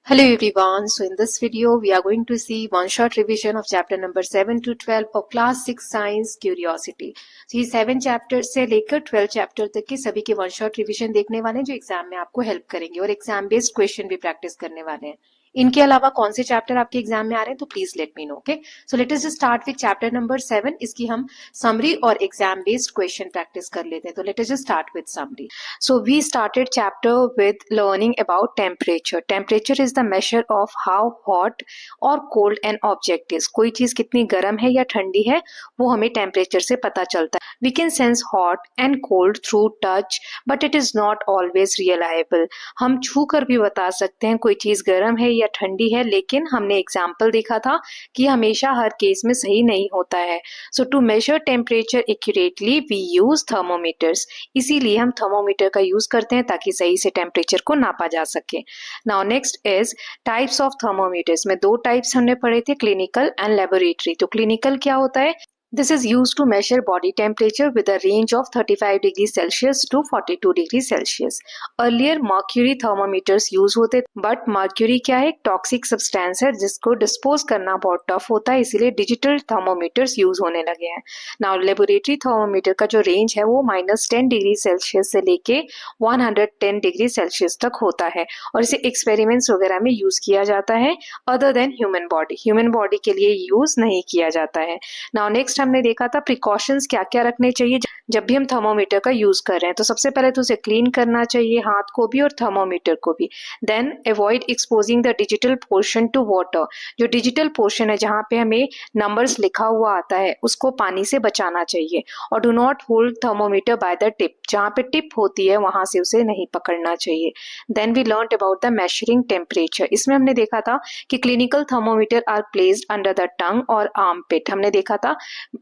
Hello everyone. So in this video we are going to see one shot revision of chapter number 7 to 12 of class 6 science curiosity. So ये 7 chapter से लेकर 12 chapter तक के सभी के one shot revision देखने वाले हैं जो एग्जाम में आपको हेल्प करेंगे और एग्जाम बेस्ड क्वेश्चन भी प्रैक्टिस करने वाले हैं. इनके अलावा कौन से चैप्टर आपके एग्जाम में आ रहे हैं तो please let me know. Okay, so let us start with chapter number 7. इसकी हम समरी और एग्जाम बेस्ड क्वेश्चन प्रैक्टिस कर लेते हैं. तो let us start with summary. So we started chapter with learning about temperature. Temperature is the measure of how hot or cold an object is. कोई चीज कितनी गर्म है या ठंडी है वो हमें टेम्परेचर से पता चलता है. We can sense hot and cold through touch, but it is not always reliable. हम छू कर भी बता सकते हैं कोई चीज गर्म है या ठंडी है, लेकिन हमने एग्जाम्पल देखा था कि हमेशा हर केस में सही नहीं होता है. So to measure temperature accurately we use thermometers. इसीलिए हम थर्मोमीटर का यूज करते हैं ताकि सही से टेम्परेचर को नापा जा सके. Now next is types of thermometers. में दो टाइप्स हमने पढ़े थे, क्लिनिकल एंड लेबोरेटरी. तो क्लिनिकल क्या होता है? This is used to measure body temperature with a range of 35 degrees Celsius to 42 degrees Celsius. Earlier mercury thermometers use होते, but mercury क्या है? टॉक्सिक सब्सटेंस है जिसको डिस्पोज करना बहुत टफ होता है, इसीलिए डिजिटल थर्मोमीटर्स यूज होने लगे हैं. नाउ लेबोरेटरी थर्मोमीटर का जो रेंज है वो -10 डिग्री सेल्सियस से लेके 110 डिग्री सेल्सियस तक होता है और इसे एक्सपेरिमेंट्स वगैरह में यूज किया जाता है. अदर देन ह्यूमन बॉडी के लिए यूज नहीं किया जाता है. नाउ नेक्स्ट हमने देखा था प्रिकॉशंस क्या क्या रखने चाहिए जब भी हम थर्मोमीटर का यूज कर रहे हैं. तो सबसे पहले तो उसे क्लीन करना चाहिए, हाथ को भी और थर्मोमीटर को भी. Then avoid exposing the digital portion to water. जो डिजिटल पोर्शन है जहाँ पे हमें नंबर्स लिखा हुआ आता है उसको पानी से बचाना चाहिए. और do not hold thermometer by the tip. जहाँ पे टिप होती है वहां से उसे नहीं पकड़ना चाहिए. Then we learn about the measuring temperature. इसमें हमने देखा था कि clinical thermometer are placed under the tongue और आर्मपिट. हमने देखा था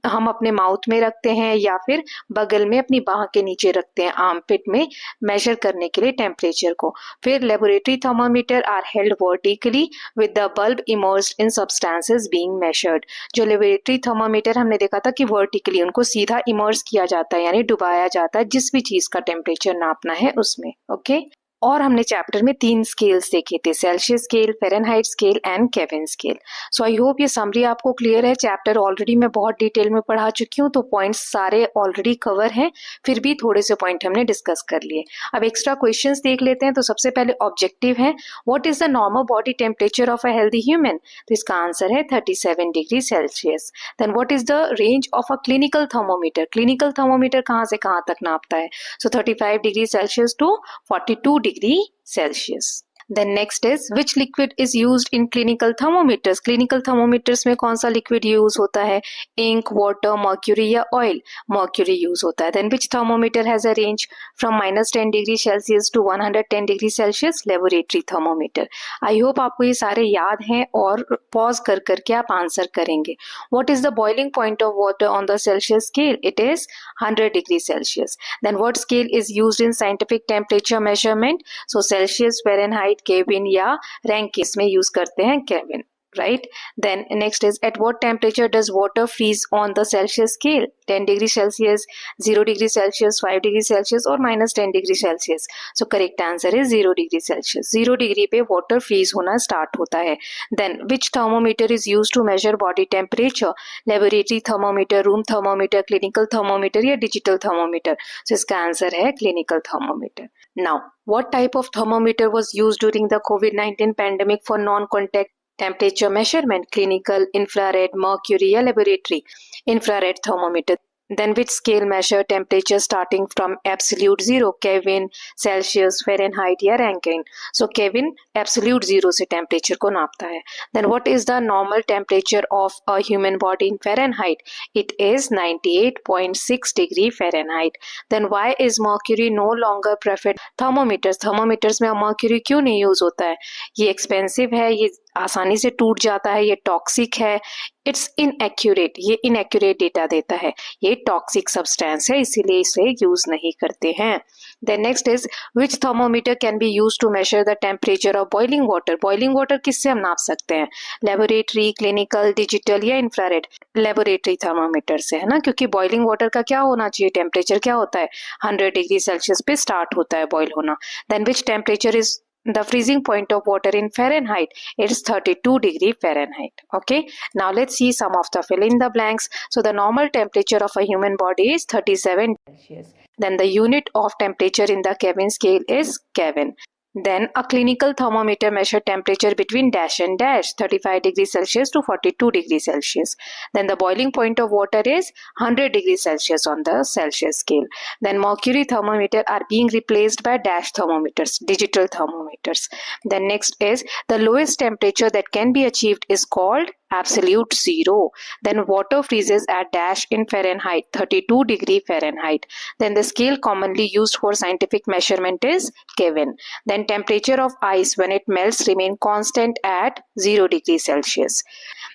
हम अपने माउथ में रखते हैं या फिर बगल में अपनी बाह के नीचे रखते हैं आर्मपिट में मेजर करने के लिए टेम्परेचर को. फिर laboratory thermometer are held vertically with the bulb immersed in substances being measured. जो लेबोरेटरी थर्मोमीटर हमने देखा था कि वर्टिकली उनको सीधा इमर्स किया जाता है यानी डुबाया जाता है जिस भी चीज का टेम्परेचर नापना है उसमें. ओके और हमने चैप्टर में 3 स्केल्स देखे थे, Celsius scale, Fahrenheit scale and kelvin scale. So I hope ये समरी आपको क्लियर है. चैप्टर ऑलरेडी मैं बहुत डिटेल में पढ़ा चुकी हूँ तो पॉइंट्स सारे ऑलरेडी कवर हैं, फिर भी थोड़े से पॉइंट हमने डिस्कस कर लिए. अब एक्स्ट्रा क्वेश्चंस देख लेते हैं. तो सबसे पहले ऑब्जेक्टिव है, what is the normal body temperature of a healthy human. तो इसका आंसर है 37 degree Celsius. Then what is the range of a clinical thermometer. Clinical thermometer कहाँ से कहाँ तक नापता है. So 35 degree Celsius to 42 degree Celsius. Then next is which liquid is used in clinical thermometers. Clinical thermometers में कौन सा liquid use होता है? Ink, water, mercury या oil. Mercury use होता है. Then which thermometer has a range from -10 degree Celsius to 110 degree Celsius? Laboratory thermometer. I hope आपको ये सारे याद हैं और पॉज कर करके आप आंसर करेंगे. What is the boiling point of water on the Celsius scale? It is 100 degree Celsius. Then what scale is used in scientific temperature measurement? So Celsius, Fahrenheit, Kevin या रैंकिस में यूज करते हैं Kevin. Right? Then next is at what temperature does water freeze on the Celsius scale? 10 degree Celsius, 0 degree Celsius, 5 degree Celsius और -10 degree Celsius. So correct answer is 0 degree Celsius. 0 degree पे water freeze होना start होता है. Then which thermometer is used to measure body temperature? Laboratory thermometer, room thermometer, clinical thermometer या digital thermometer. So इसका answer है clinical thermometer. Now, what type of thermometer was used during the COVID-19 pandemic for non-contact temperature measurement? Clinical, infrared, mercury या laboratory. Infrared thermometer. Then which scale measure temperature starting from absolute 0? Kelvin, Celsius, Fahrenheit या Rankine. So Kelvin absolute 0 से temperature को नापता है. Then what is the normal temperature of a human body in Fahrenheit? It is 98.6 degree Fahrenheit. Then why is mercury no longer preferred? Thermometers में mercury क्यों नहीं use होता है? ये expensive है, ये आसानी से टूट जाता है, ये टॉक्सिक है, इट्स इनएक्यूरेट, ये इनएक्यूरेट डेटा देता है, ये टॉक्सिक सब्सटेंस है इसीलिए इसे यूज नहीं करते हैं. Then next is which thermometer can be use to measure the temperature of boiling water. Boiling water किससे हम नाप सकते हैं? लेबोरेटरी, क्लिनिकल, डिजिटल या इंफ्रारेड. लेबोरेटरी थर्मोमीटर से, है ना, क्योंकि बॉइलिंग वाटर का क्या होना चाहिए, टेम्परेचर क्या होता है, 100 डिग्री सेल्सियस पे स्टार्ट होता है बॉइल होना. Then which temperature is The freezing point of water in Fahrenheit is 32 degree Fahrenheit. Okay, now let's see some of the fill in the blanks. So the normal temperature of a human body is 37 Celsius. Then the unit of temperature in the Kelvin scale is Kelvin. Then a clinical thermometer measures temperature between dash and dash, 35 degrees Celsius to 42 degrees Celsius. Then the boiling point of water is 100 degrees Celsius on the Celsius scale. Then mercury thermometer are being replaced by dash thermometers, digital thermometers. Then next is the lowest temperature that can be achieved is called absolute zero. Then water freezes at dash in Fahrenheit, 32 degree Fahrenheit. Then the scale commonly used for scientific measurement is Kelvin. Then temperature of ice when it melts remain constant at 0 degrees Celsius.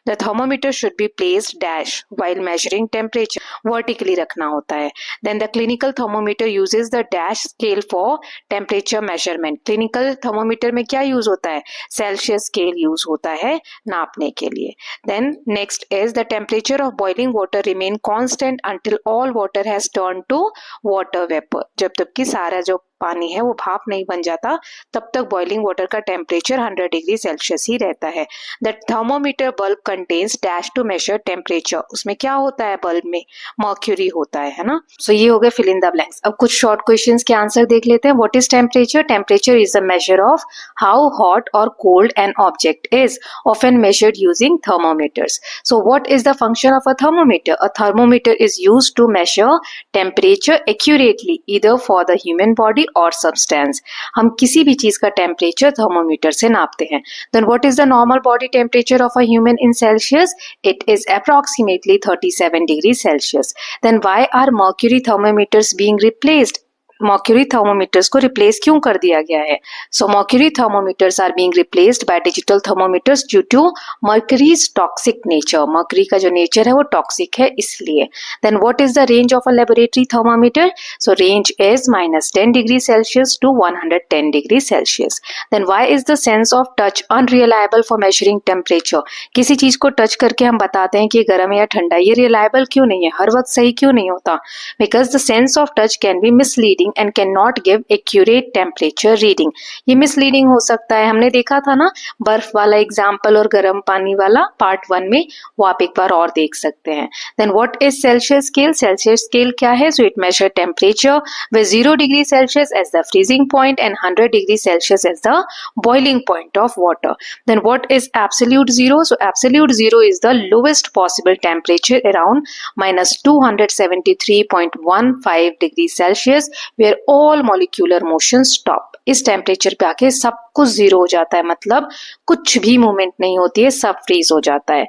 The thermometer should be placed dash while measuring temperature. Vertically रखना होता है. Then the clinical thermometer uses the dash scale for temperature measurement. Clinical thermometer में क्या use होता है? Celsius scale use होता है नापने के लिए. Then next is the temperature of boiling water remain constant until all water has turned to water vapor. जब तक कि सारा जो पानी है वो भाप नहीं बन जाता तब तक बॉइलिंग वाटर का टेम्परेचर 100 डिग्री सेल्सियस ही रहता है. The thermometer bulb contains dash to measure temperature. उसमें क्या होता है बल्ब में? मर्क्यूरी होता है ना. सो ये हो गए फिल इन द ब्लैंक्स. अब कुछ शॉर्ट क्वेश्चंस के आंसर देख लेते हैं. What is temperature? Temperature is the measure of how hot और cold an object is, often measured using thermometers. So what is the function of a thermometer? A thermometer is used to measure temperature accurately either for the human body or substance. हम किसी भी चीज का temperature thermometer से नापते हैं. Then what is the normal body temperature of a human in Celsius? It is approximately 37 degrees Celsius. Then why are mercury thermometers being replaced? Mercury thermometers को replace क्यों कर दिया गया है? So mercury thermometers are being replaced by digital thermometers due to mercury's toxic nature. Mercury का जो nature है वो टॉक्सिक है इसलिए. Then what is the range of a laboratory thermometer? So range is -10 degree Celsius to 110 degree Celsius. Then why is the sense of touch unreliable for measuring temperature? किसी चीज को touch करके हम बताते हैं कि गर्म या ठंडा, ये रिलायबल क्यों नहीं है? हर वक्त सही क्यों नहीं होता? Because the sense of touch can be misleading and cannot give accurate temperature reading. ये मिसलीडिंग हो सकता है. हमने देखा था ना बर्फ वाला एग्जाम्पल और गर्म पानी वाला पार्ट 1 में, वो आप एक बार और देख सकते हैं. Then what is Celsius scale? Celsius scale क्या है? So it measure temperature with 0 degree Celsius as the freezing point and 100 degree Celsius as the boiling point of water. Then what is absolute zero? So absolute zero is the lowest possible temperature around -273.15 degree Celsius where all molecular motion stop. इस temperature पे आके सब कुछ zero हो जाता है, मतलब कुछ भी मूवमेंट नहीं होती है, सब फ्रीज हो जाता है.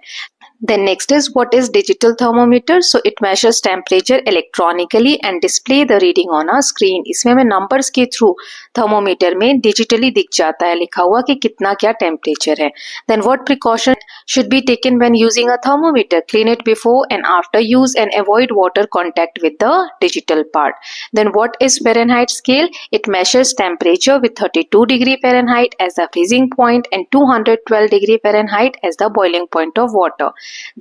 Then next is what is digital thermometer? So it measures temperature electronically and display the reading on a screen. इसमें हमें numbers के through thermometer में digitally दिख जाता है लिखा हुआ कि कितना क्या temperature है. Then what precaution should be taken when using a thermometer? Clean it before and after use and avoid water contact with the digital part. Then what is Fahrenheit scale? It measures temperature with 32 degree Fahrenheit as the freezing point and 212 degree Fahrenheit as the boiling point of water.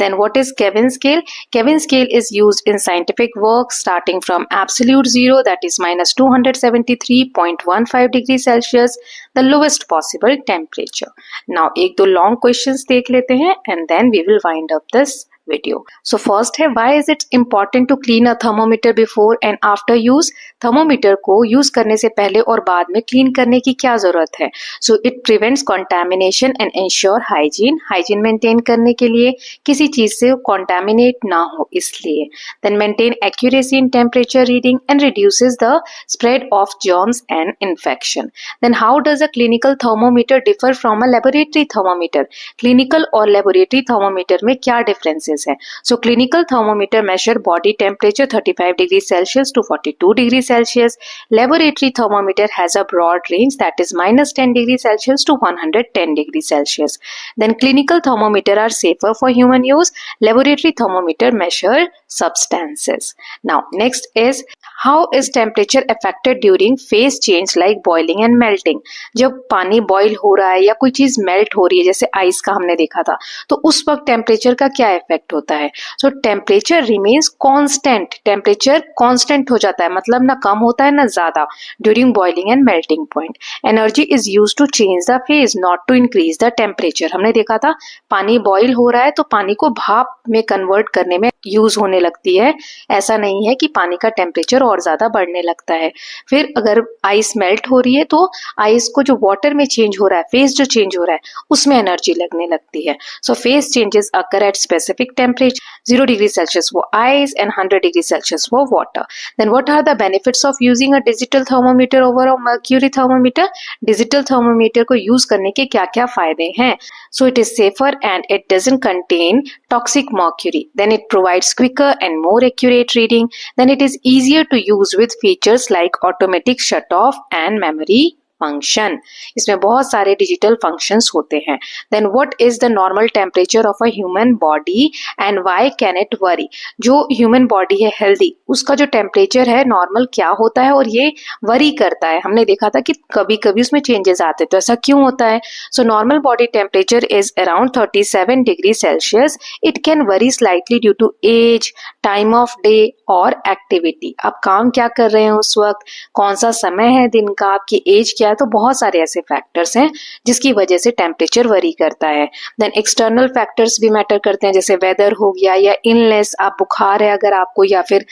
Then what is Kelvin scale? Kelvin scale is used in scientific work starting from absolute zero, that is -273.15 degrees Celsius, the lowest possible temperature. Now एक दो long questions देख लेते हैं and then we will wind up this video. So first है, why is it important to clean a thermometer before and after use? Thermometer को use करने से पहले और बाद में clean करने की क्या जरूरत है? So it prevents contamination and ensure hygiene. Hygiene maintain करने के लिए किसी चीज से contaminate ना हो इसलिए. Then maintain accuracy in temperature reading and reduces the spread of germs and infection. Then how does a clinical thermometer differ from a laboratory thermometer? Clinical और laboratory thermometer में क्या differences है? So clinical thermometer measure body temperature 35 degrees Celsius to 42 degrees Celsius. Laboratory thermometer has a broad range that is -10 degrees Celsius to 110 degrees Celsius. Then clinical thermometer are safer for human use. Laboratory thermometer measure substances. Now next is how is temperature affected during phase change like boiling and melting. जब पानी boil हो रहा है या कोई चीज melt हो रही है, जैसे आइस का हमने देखा था, तो उस वक्त टेम्परेचर का क्या इफेक्ट होता है. सो temperature remains constant. Temperature constant हो जाता है, मतलब ना कम होता है ना ज्यादा during boiling and melting point. Energy is use to change the phase not to increase the temperature. हमने देखा था पानी बॉईल हो रहा है तो पानी को भाप में कन्वर्ट करने में यूज होने लगती है. ऐसा नहीं है कि पानी का टेम्परेचर और ज्यादा बढ़ने लगता है. फिर अगर आइस मेल्ट हो रही है तो आइस को जो वाटर में चेंज हो रहा है, फेज जो चेंज हो रहा है, उसमें एनर्जी लगने लगती है. So phase changes occur at specific temperature. 0 degree Celsius वो आइस एंड 100 डिग्री सेल्सियस वो water. Then what are the benefits of using a digital thermometer over a mercury thermometer. Digital thermometer को use करने के क्या क्या फायदे हैं. So it is safer and it doesn't contain toxic mercury. Then it provides quicker and more accurate reading. Then it is easier to use with features like automatic shut off and memory function. इसमें बहुत सारे digital functions होते हैं. Then what is the normal temperature of a human body and why can it vary. जो human body है healthy, उसका जो temperature है नॉर्मल क्या होता है और ये वरी करता है. हमने देखा था कि कभी कभी उसमें चेंजेस आते हैं, तो ऐसा क्यों होता है. So normal body temperature is around 37 degree Celsius. It can vary slightly due to age, time of day और एक्टिविटी. आप काम क्या कर रहे हैं उस वक्त, कौन सा समय है दिन का, आपकी एज क्या है, तो बहुत सारे ऐसे फैक्टर्स हैं जिसकी वजह से टेम्परेचर वरी करता है. देन एक्सटर्नल फैक्टर्स भी मैटर करते हैं, जैसे वेदर हो गया या इलनेस, आप बुखार है अगर आपको, या फिर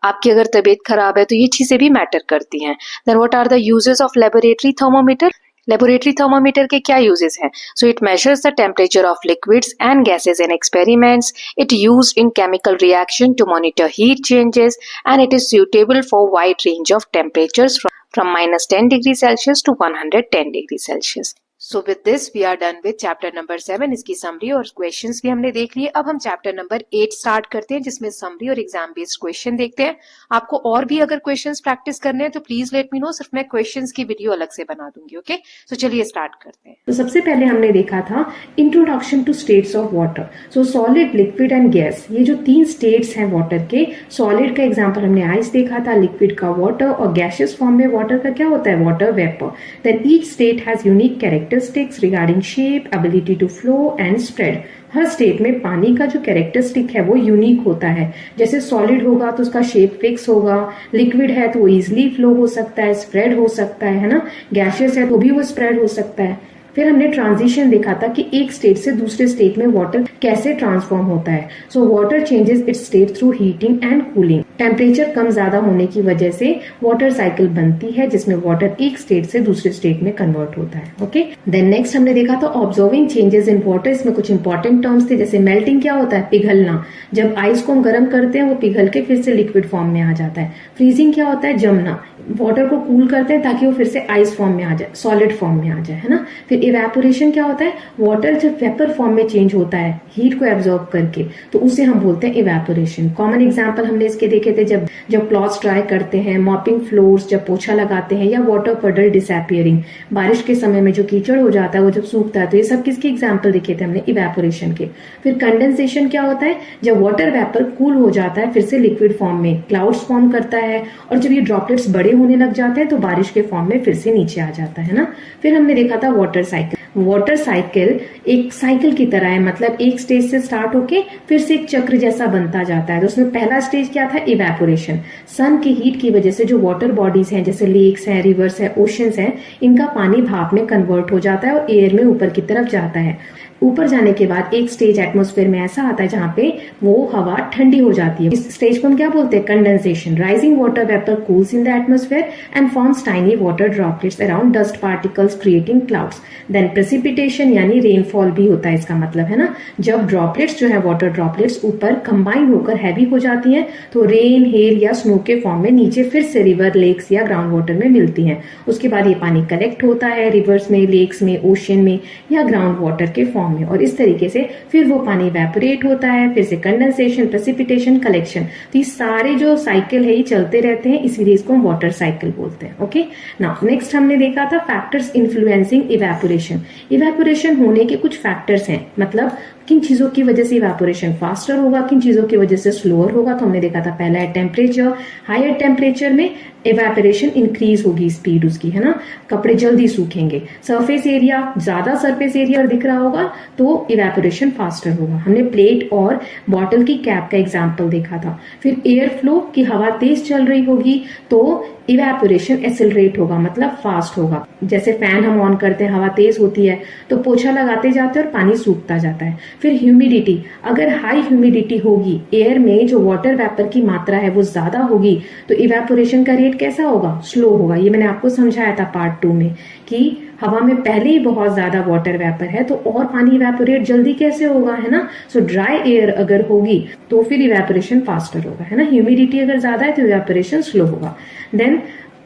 आपकी अगर तबीयत खराब है, तो ये चीजें भी मैटर करती हैं. Then what are the uses of laboratory thermometer. Laboratory thermometer के क्या यूजेस हैं. So it measures the temperature of liquids and gases in experiments. It used in chemical reaction to monitor heat changes and it is suitable for wide range of temperatures from -10 degree Celsius to 110 degree Celsius. So with this we are done with chapter number 7. इसकी summary और questions भी हमने देख लिए. अब हम chapter number 8 start करते हैं, जिसमें समरी और एग्जाम बेस्ड क्वेश्चन देखते हैं. आपको और भी अगर क्वेश्चंस प्रैक्टिस करने हैं तो प्लीज लेट मी नो. सिर्फ मैं क्वेश्चंस की वीडियो अलग से बना दूंगी. ओके, तो चलिए स्टार्ट करते हैं. तो सबसे पहले हमने देखा था introduction to states of water. So solid, liquid and gas, ये जो 3 स्टेट्स हैं वाटर के. सॉलिड का एग्जाम्पल हमने आइस देखा था, लिक्विड का वाटर, और गैसियस फॉर्म में वाटर का क्या होता है, water vapour. Then each state has unique characteristics regarding shape, ability to flow and spread. हर स्टेट में पानी का जो कैरेक्टरिस्टिक है वो यूनिक होता है. जैसे सॉलिड होगा तो उसका शेप फिक्स होगा, लिक्विड है तो वो इजिली फ्लो हो सकता है, स्प्रेड हो सकता है ना. गैसियस है तो भी वो स्प्रेड हो सकता है. फिर हमने ट्रांजिशन देखा था कि एक स्टेट से दूसरे स्टेट में वाटर कैसे ट्रांसफॉर्म होता है. So water changes its state through heating and cooling. Temperature कम ज्यादा होने की वजह से वाटर साइकिल बनती है, जिसमें वाटर एक स्टेट से दूसरे स्टेट में कन्वर्ट होता है. ओके, देन नेक्स्ट हमने देखा था ऑब्जर्विंग चेंजेस इन वाटर. इसमें कुछ इंपॉर्टेंट टर्म्स थे, जैसे मेल्टिंग क्या होता है, पिघलना. जब आइस को हम गर्म करते हैं वो पिघल के फिर से लिक्विड फॉर्म में आ जाता है. फ्रीजिंग क्या होता है, जमना. वाटर को कूल करते हैं ताकि वो फिर से आइस फॉर्म में आ जाए, सॉलिड फॉर्म में आ जाए, है ना. फिर इवेपोरेशन क्या होता है, वाटर जब वेपर फॉर्म में चेंज होता है हीट को एब्जॉर्ब करके, तो उसे हम बोलते हैं इवेपोरेशन. कॉमन एग्जांपल हमने इसके देखे थे, जब क्लॉथ्स ड्राई करते हैं, मॉपिंग फ्लोर्स, जब पोछा लगाते हैं, या वाटर पडल डिसअपियरिंग. बारिश के समय में जो कीचड़ हो जाता है वो जब सूखता है, तो ये सब किसके एग्जाम्पल देखे थे हमने, इवेपोरेशन के. फिर कंडेंसेशन क्या होता है, जब वाटर वेपर कूल हो जाता है फिर से लिक्विड फॉर्म में क्लाउड्स फॉर्म करता है, और जब ये ड्रॉपलेट्स बड़े होने लग जाते हैं तो बारिश के फॉर्म में फिर से नीचे आ जाता है ना. फिर हमने देखा था वाटर साइकिल. वाटर साइकिल एक साइकिल की तरह है, मतलब एक स्टेज से स्टार्ट होके फिर से एक चक्र जैसा बनता जाता है. तो उसमें पहला स्टेज क्या था, इवेपोरेशन. सन की हीट की वजह से जो वाटर बॉडीज हैं, जैसे लेक्स हैं, रिवर्स हैं, ओशंस हैं, इनका पानी भाप में कन्वर्ट हो जाता है और एयर में ऊपर की तरफ जाता है. ऊपर जाने के बाद एक स्टेज एटमॉस्फेयर में ऐसा आता है जहां पे वो हवा ठंडी हो जाती है. इस स्टेज को हम क्या बोलते हैं, condensation. Rising water vapour cools in the atmosphere and forms tiny water droplets around dust particles creating clouds. Then precipitation यानी रेनफॉल भी होता है, इसका मतलब है ना, जब ड्रॉपलेट्स जो है वाटर ड्रॉपलेट्स ऊपर कंबाइन होकर हैवी हो जाती हैं तो रेन, हेल या स्नो के फॉर्म में नीचे फिर से रिवर, लेक्स या ग्राउंड वाटर में मिलती हैं. उसके बाद ये पानी कलेक्ट होता है रिवर्स में, लेक्स में, ओशन में या ग्राउंड वाटर के फॉर्म में, और इस तरीके से फिर वो पानी इवेपोरेट होता है. फिर से कंडेंसेशन, प्रेसिपिटेशन, कलेक्शन. तो ये सारे जो साइकिल है ये चलते रहते हैं, इसीलिए इसको हम वाटर साइकिल बोलते हैं. ओके, नाउ नेक्स्ट हमने देखा था फैक्टर्स इन्फ्लुएंसिंग इवेपोरेशन. इवेपोरेशन होने के कुछ फैक्टर्स हैं, मतलब किन चीजों की वजह से इवेपोरेशन फास्टर होगा, किन चीजों की वजह से स्लोअर होगा। तो हमने देखा था पहला है टेम्परेचर, हायर टेम्परेचर में इवेपोरेशन इंक्रीज होगी स्पीड उसकी, है ना, कपड़े जल्दी सूखेंगे। सरफेस एरिया, ज्यादा सरफेस एरिया दिख रहा होगा तो इवेपोरेशन फास्टर होगा। हमने प्लेट और बॉटल की कैप का एग्जाम्पल देखा था। फिर एयर फ्लो की हवा तेज चल रही होगी तो इवेपोरेशन एक्सेलरेट होगा, मतलब फास्ट होगा। जैसे फैन हम ऑन करते हैं, हवा तेज होती है तो पोछा लगाते जाते हैं और पानी सूखता जाता है। फिर ह्यूमिडिटी, अगर हाई ह्यूमिडिटी होगी, एयर में जो वाटर वेपर की मात्रा है वो ज्यादा होगी तो इवेपोरेशन का रेट कैसा होगा, स्लो होगा। ये मैंने आपको समझाया था पार्ट 2 में कि हवा में पहले ही बहुत ज्यादा वाटर वेपर है तो और पानी इवेपोरेट जल्दी कैसे होगा, है ना। सो ड्राई एयर अगर होगी तो फिर इवेपोरेशन फास्टर होगा, है ना। ह्यूमिडिटी अगर ज्यादा है तो इवेपोरेशन स्लो होगा। Then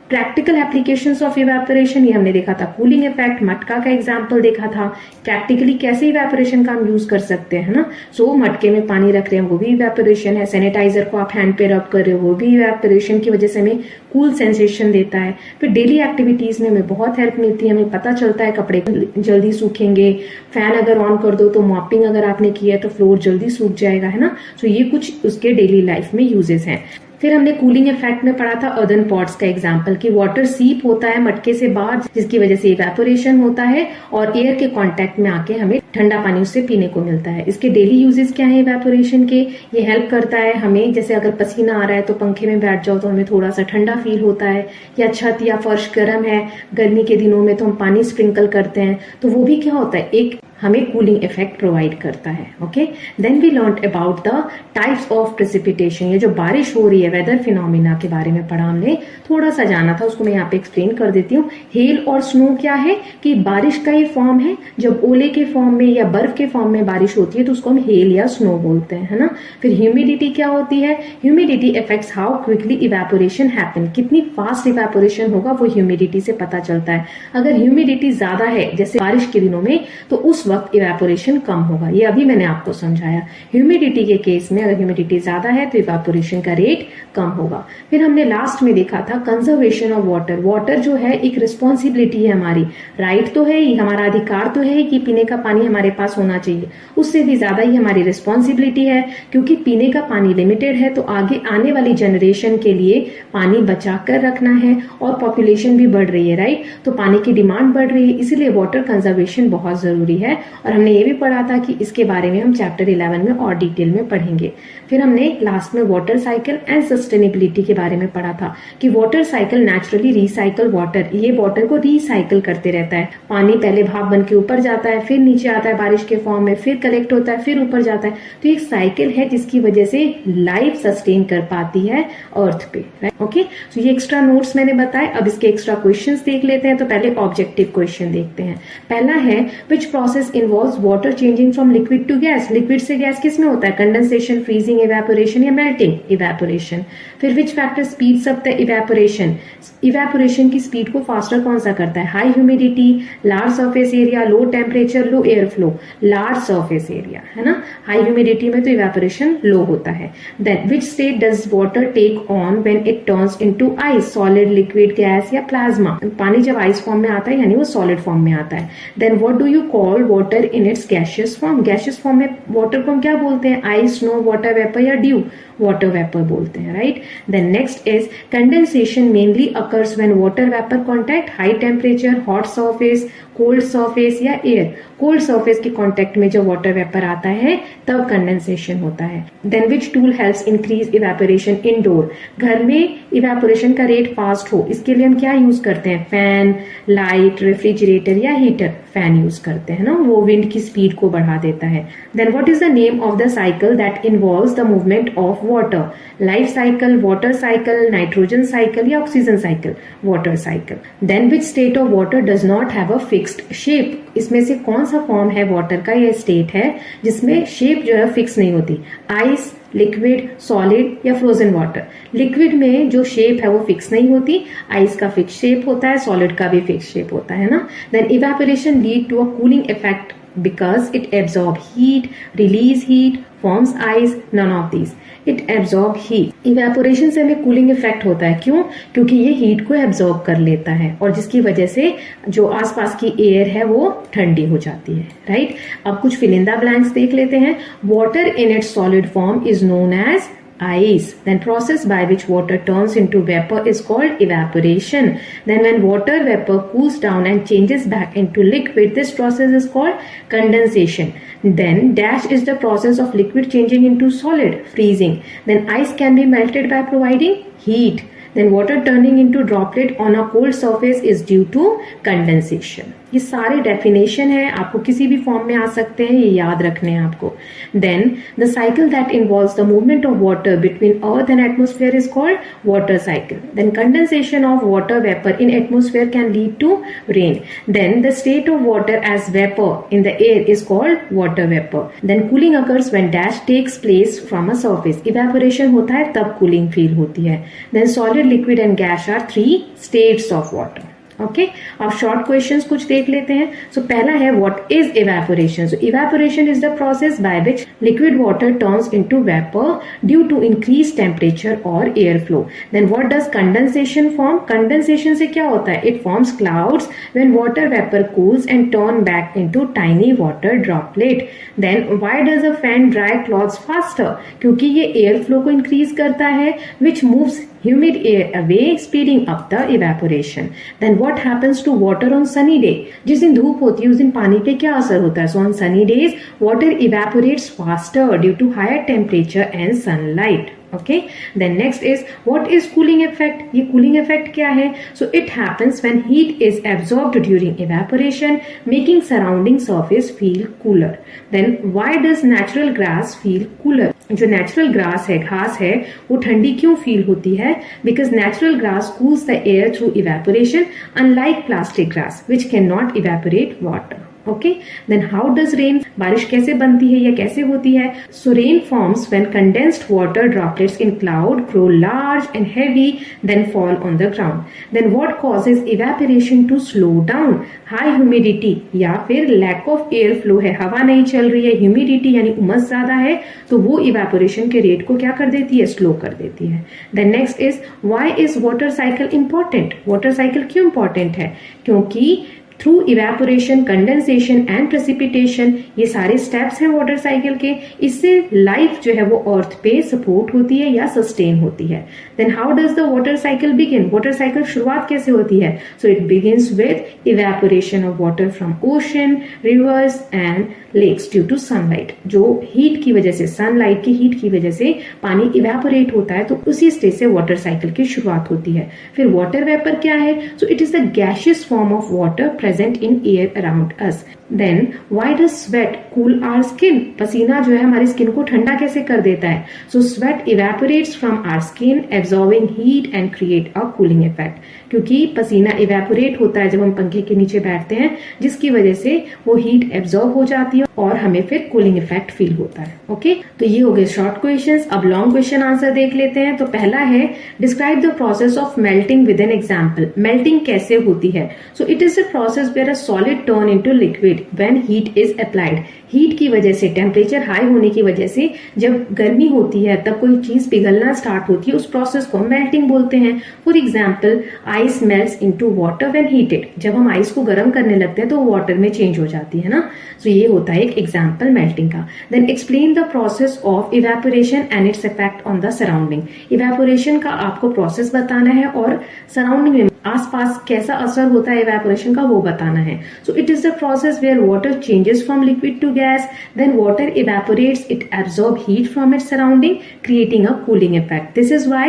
practical applications of evaporation, ये हमने देखा था कूलिंग इफेक्ट, मटका का एग्जांपल देखा था। प्रैक्टिकली कैसे इवेपोरेशन का हम यूज कर सकते हैं ना। सो मटके में पानी रख रहे हैं वो भी इवेपोरेशन है। सैनिटाइजर को आप हैंड पे रब कर रहे हो वो भी इवेपोरेशन की वजह से हमें कूल सेंसेशन देता है। फिर डेली एक्टिविटीज में हमें बहुत हेल्प मिलती है, हमें पता चलता है कपड़े जल्दी सूखेंगे। फैन अगर ऑन कर दो तो मॉपिंग अगर आपने की है तो फ्लोर जल्दी सूख जाएगा, है ना। सो ये कुछ उसके डेली लाइफ में यूजेस हैं। फिर हमने कूलिंग इफेक्ट में पढ़ा था अर्दन पॉट्स का एग्जांपल कि वाटर सीप होता है मटके से बाहर जिसकी वजह से इवेपोरेशन होता है और एयर के कांटेक्ट में आके हमें ठंडा पानी उससे पीने को मिलता है। इसके डेली यूजेस क्या है इवेपोरेशन के, ये हेल्प करता है हमें, जैसे अगर पसीना आ रहा है तो पंखे में बैठ जाओ तो हमें थोड़ा सा ठंडा फील होता है, या छत या फर्श गर्म है गर्मी के दिनों में तो हम पानी स्प्रिंकल करते हैं तो वो भी क्या होता है, एक हमें कूलिंग इफेक्ट प्रोवाइड करता है। Okay, then we learn about the types of precipitation. ये जो बारिश हो रही है, वेदर फिनोमिना के बारे में पढ़ा हमने, थोड़ा सा जाना था, उसको मैं यहाँ पे एक्सप्लेन कर देती हूँ। हेल और स्नो क्या है कि बारिश का ही फॉर्म है। जब ओले के फॉर्म में या बर्फ के फॉर्म में बारिश होती है तो उसको हम हेल या स्नो बोलते हैं, है ना। फिर ह्यूमिडिटी क्या होती है, humidity affects how quickly evaporation happen, कितनी फास्ट इवेपोरेशन होगा वो ह्यूमिडिटी से पता चलता है। अगर ह्यूमिडिटी ज्यादा है जैसे बारिश के दिनों में तो उस वक्त इवेपोरेशन कम होगा, ये अभी मैंने आपको समझाया। ह्यूमिडिटी के केस में अगर ह्यूमिडिटी ज्यादा है तो इवेपोरेशन का रेट कम होगा। फिर हमने लास्ट में देखा था कंजर्वेशन ऑफ वाटर। वाटर जो है एक रिस्पॉन्सिबिलिटी है हमारी, राइट तो है ही, हमारा अधिकार तो है कि पीने का पानी हमारे पास होना चाहिए, उससे भी ज्यादा ही हमारी रिस्पॉन्सिबिलिटी है क्योंकि पीने का पानी लिमिटेड है तो आगे आने वाली जनरेशन के लिए पानी बचा कर रखना है और पॉपुलेशन भी बढ़ रही है, राइट। तो पानी की डिमांड बढ़ रही है, इसीलिए वाटर कंजर्वेशन बहुत जरूरी है। और हमने ये भी पढ़ा था कि इसके बारे में हम चैप्टर 11 में और डिटेल में पढ़ेंगे। फिर हमने लास्ट में वाटर साइकिल एंड सस्टेनेबिलिटी के बारे में पढ़ा था कि water cycle naturally recycle water, ये वाटर को रिसाइकल करते रहता है। पानी पहले भाप बन के ऊपर जाता है, फिर नीचे आता है बारिश के फॉर्म में, फिर कलेक्ट होता है, फिर ऊपर जाता है। तो एक साइकिल है जिसकी वजह से लाइफ सस्टेन कर पाती है अर्थ पे, राइट। ओके, तो ये एक्स्ट्रा नोट्स मैंने बताए। अब इसके एक्स्ट्रा क्वेश्चंस देख लेते हैं। तो पहले ऑब्जेक्टिव क्वेश्चन देखते हैं। पहला है which process involves water changing from liquid to gas. Liquid से गैस किस में होता है, कंडेंसेशन, फ्रीजिंग, इवेपोरेशन या मेल्टिंग, इवेपोरेशन। फिर which factor speeds up the evaporation, evaporation की स्पीड को फास्टर कौन सा करता है, high humidity, large surface area, low temperature, low air flow, large surface area, है ना। हाई ह्यूमिडिटी में तो इवेपोरेशन लो होता है। Then which state does water take on when it turns into ice, solid, liquid, gas या plasma. पानी जब ice form में आता है यानी वो सॉलिड फॉर्म में आता है। Then what do you call water in its gaseous form, gaseous form में वाटर को हम क्या बोलते हैं, आइस, स्नो, वाटर वेपर या ड्यू, वाटर वेपर बोलते हैं, right. Then next is condensation mainly occurs when water vapour contact high temperature, hot surface, cold surface या एयर। कोल्ड सरफेस के कांटेक्ट में जब वाटर वेपर आता है तब कंडेंसेशन होता है। Then which tool helps increase evaporation indoor, घर में इवेपोरेशन का रेट फास्ट हो इसके लिए हम क्या यूज करते हैं, फैन, लाइट, रेफ्रिजरेटर या हीटर। फैन यूज करते हैं ना, वो विंड की स्पीड को बढ़ा देता है। Then what is the name of the cycle that involves the movement of water, life cycle, water cycle, nitrogen cycle या oxygen cycle, water cycle. Then which state of water does not have a fixed shape, इसमें से कौन सा form है water का, यह state है जिसमें शेप जो है फिक्स नहीं होती, आइस, लिक्विड, सॉलिड या फ्रोजन वाटर। लिक्विड में जो शेप है वो फिक्स नहीं होती, आइस का फिक्स शेप होता है, सॉलिड का भी फिक्स शेप होता है ना। Then evaporation lead to a cooling effect because it absorb heat, release heat, forms ice, none of these. It absorb heat. Evaporation से हमें cooling effect होता है. क्यों? क्योंकि ये heat को absorb कर लेता है और जिसकी वजह से जो आसपास की air है वो ठंडी हो जाती है. राइट? अब कुछ fill in the blanks देख लेते हैं. Water in its solid form is known as ice. Then process by which water turns into vapor is called evaporation. Then when water vapor cools down and changes back into liquid, this process is called condensation. Then dash is the process of liquid changing into solid, freezing. Then ice can be melted by providing heat. Then water turning into droplet on a cold surface is due to condensation. ये सारे definition है, आपको किसी भी form में आ सकते हैं, ये याद रखने हैं आपको. Then the cycle that involves the movement of water between earth and atmosphere is called water cycle. Then condensation of water vapour in atmosphere can lead to rain. Then the state of water as vapour in the air is called water vapour. Then cooling occurs when dash takes place from a surface. Evaporation होता है तब cooling feel होती है. Then solid, liquid and gas are 3 states of water. Okay, अब short questions कुछ देख लेते हैं. सो पहला है what is evaporation. So evaporation is the process by which liquid water turns into vapour due to increase temperature और air flow. Then what does condensation form. Condensation से क्या होता है? It forms clouds when water vapour cools and turn back into tiny water droplet. Then why does a fan dry clothes faster. क्योंकि ये air flow को increase करता है विच moves humid air away, speeding up the evaporation. Then what happens to water on sunny day? जिस दिन धूप होती है उस दिन पानी पे क्या असर होता है? So on sunny days, water evaporates faster due to higher temperature and sunlight. Okay. Then next is what is cooling effect? ये cooling effect क्या है? So it happens when heat is absorbed during evaporation, making surrounding surface feel cooler. Then why does natural grass feel cooler? जो natural grass है, घास है, वो ठंडी क्यों फील होती है? Because natural grass cools the air through evaporation, unlike plastic grass, which cannot evaporate water. Okay, then how does rain. बारिश कैसे बनती है या कैसे होती है? So rain forms when condensed water droplets in cloud grow large and heavy then fall on the ground. Then what causes evaporation to slow down. High humidity या फिर लैक ऑफ एयर फ्लो है, हवा नहीं चल रही है, humidity यानी उमस ज्यादा है, तो वो इवेपोरेशन के रेट को क्या कर देती है? स्लो कर देती है. Then next is why is water cycle important. Water cycle क्यों इंपॉर्टेंट है? क्योंकि through evaporation, condensation and precipitation, ये सारे स्टेप्स हैं वाटर साइकिल के. इससे लाइफ जो है वो अर्थ पे सपोर्ट होती है या सस्टेन होती है. Then how does the water cycle begin. Water cycle शुरुआत कैसे होती है? So it begins with evaporation of water from ocean, rivers and lakes due to sunlight. जो हीट की वजह से, सनलाइट की हीट की वजह से पानी इवेपोरेट होता है, तो उसी स्टेज से वाटर साइकिल की शुरुआत होती है. फिर वाटर वेपर क्या है? So it is the gaseous form of water present in air around us. Then why does sweat cool our skin? पसीना जो है हमारी स्किन को ठंडा कैसे कर देता है? So sweat evaporates from our skin, absorbing heat and create a cooling effect. क्योंकि पसीना इवेपोरेट होता है जब हम पंखे के नीचे बैठते हैं, जिसकी वजह से वो हीट एब्जॉर्ब हो जाती है और हमें फिर कूलिंग इफेक्ट फील होता है. ओके, तो ये हो गए शॉर्ट क्वेश्चंस. अब लॉन्ग क्वेश्चन आंसर देख लेते हैं. तो पहला है describe the process of melting with an example. Melting कैसे होती है? So it is a process where a solid turn into liquid when heat is applied. Heat की वजह से, टेम्परेचर हाई होने की वजह से जब गर्मी होती है तब कोई चीज पिघलना स्टार्ट होती है, उस प्रोसेस को मेल्टिंग बोलते हैं. For example ice melts into water when heated. जब हम आइस को गर्म करने लगते हैं तो वो वाटर में चेंज हो जाती है ना. सो ये होता है एक एग्जाम्पल मेल्टिंग का. Then explain the process of evaporation and its effect on the surrounding. Evaporation का आपको प्रोसेस बताना है और सराउंडिंग में आसपास कैसा असर होता है इवेपोरेशन का वो बताना है. So it is the process where water changes from liquid to gas, then water evaporates, it absorbs heat from its surrounding, creating a cooling effect. This is why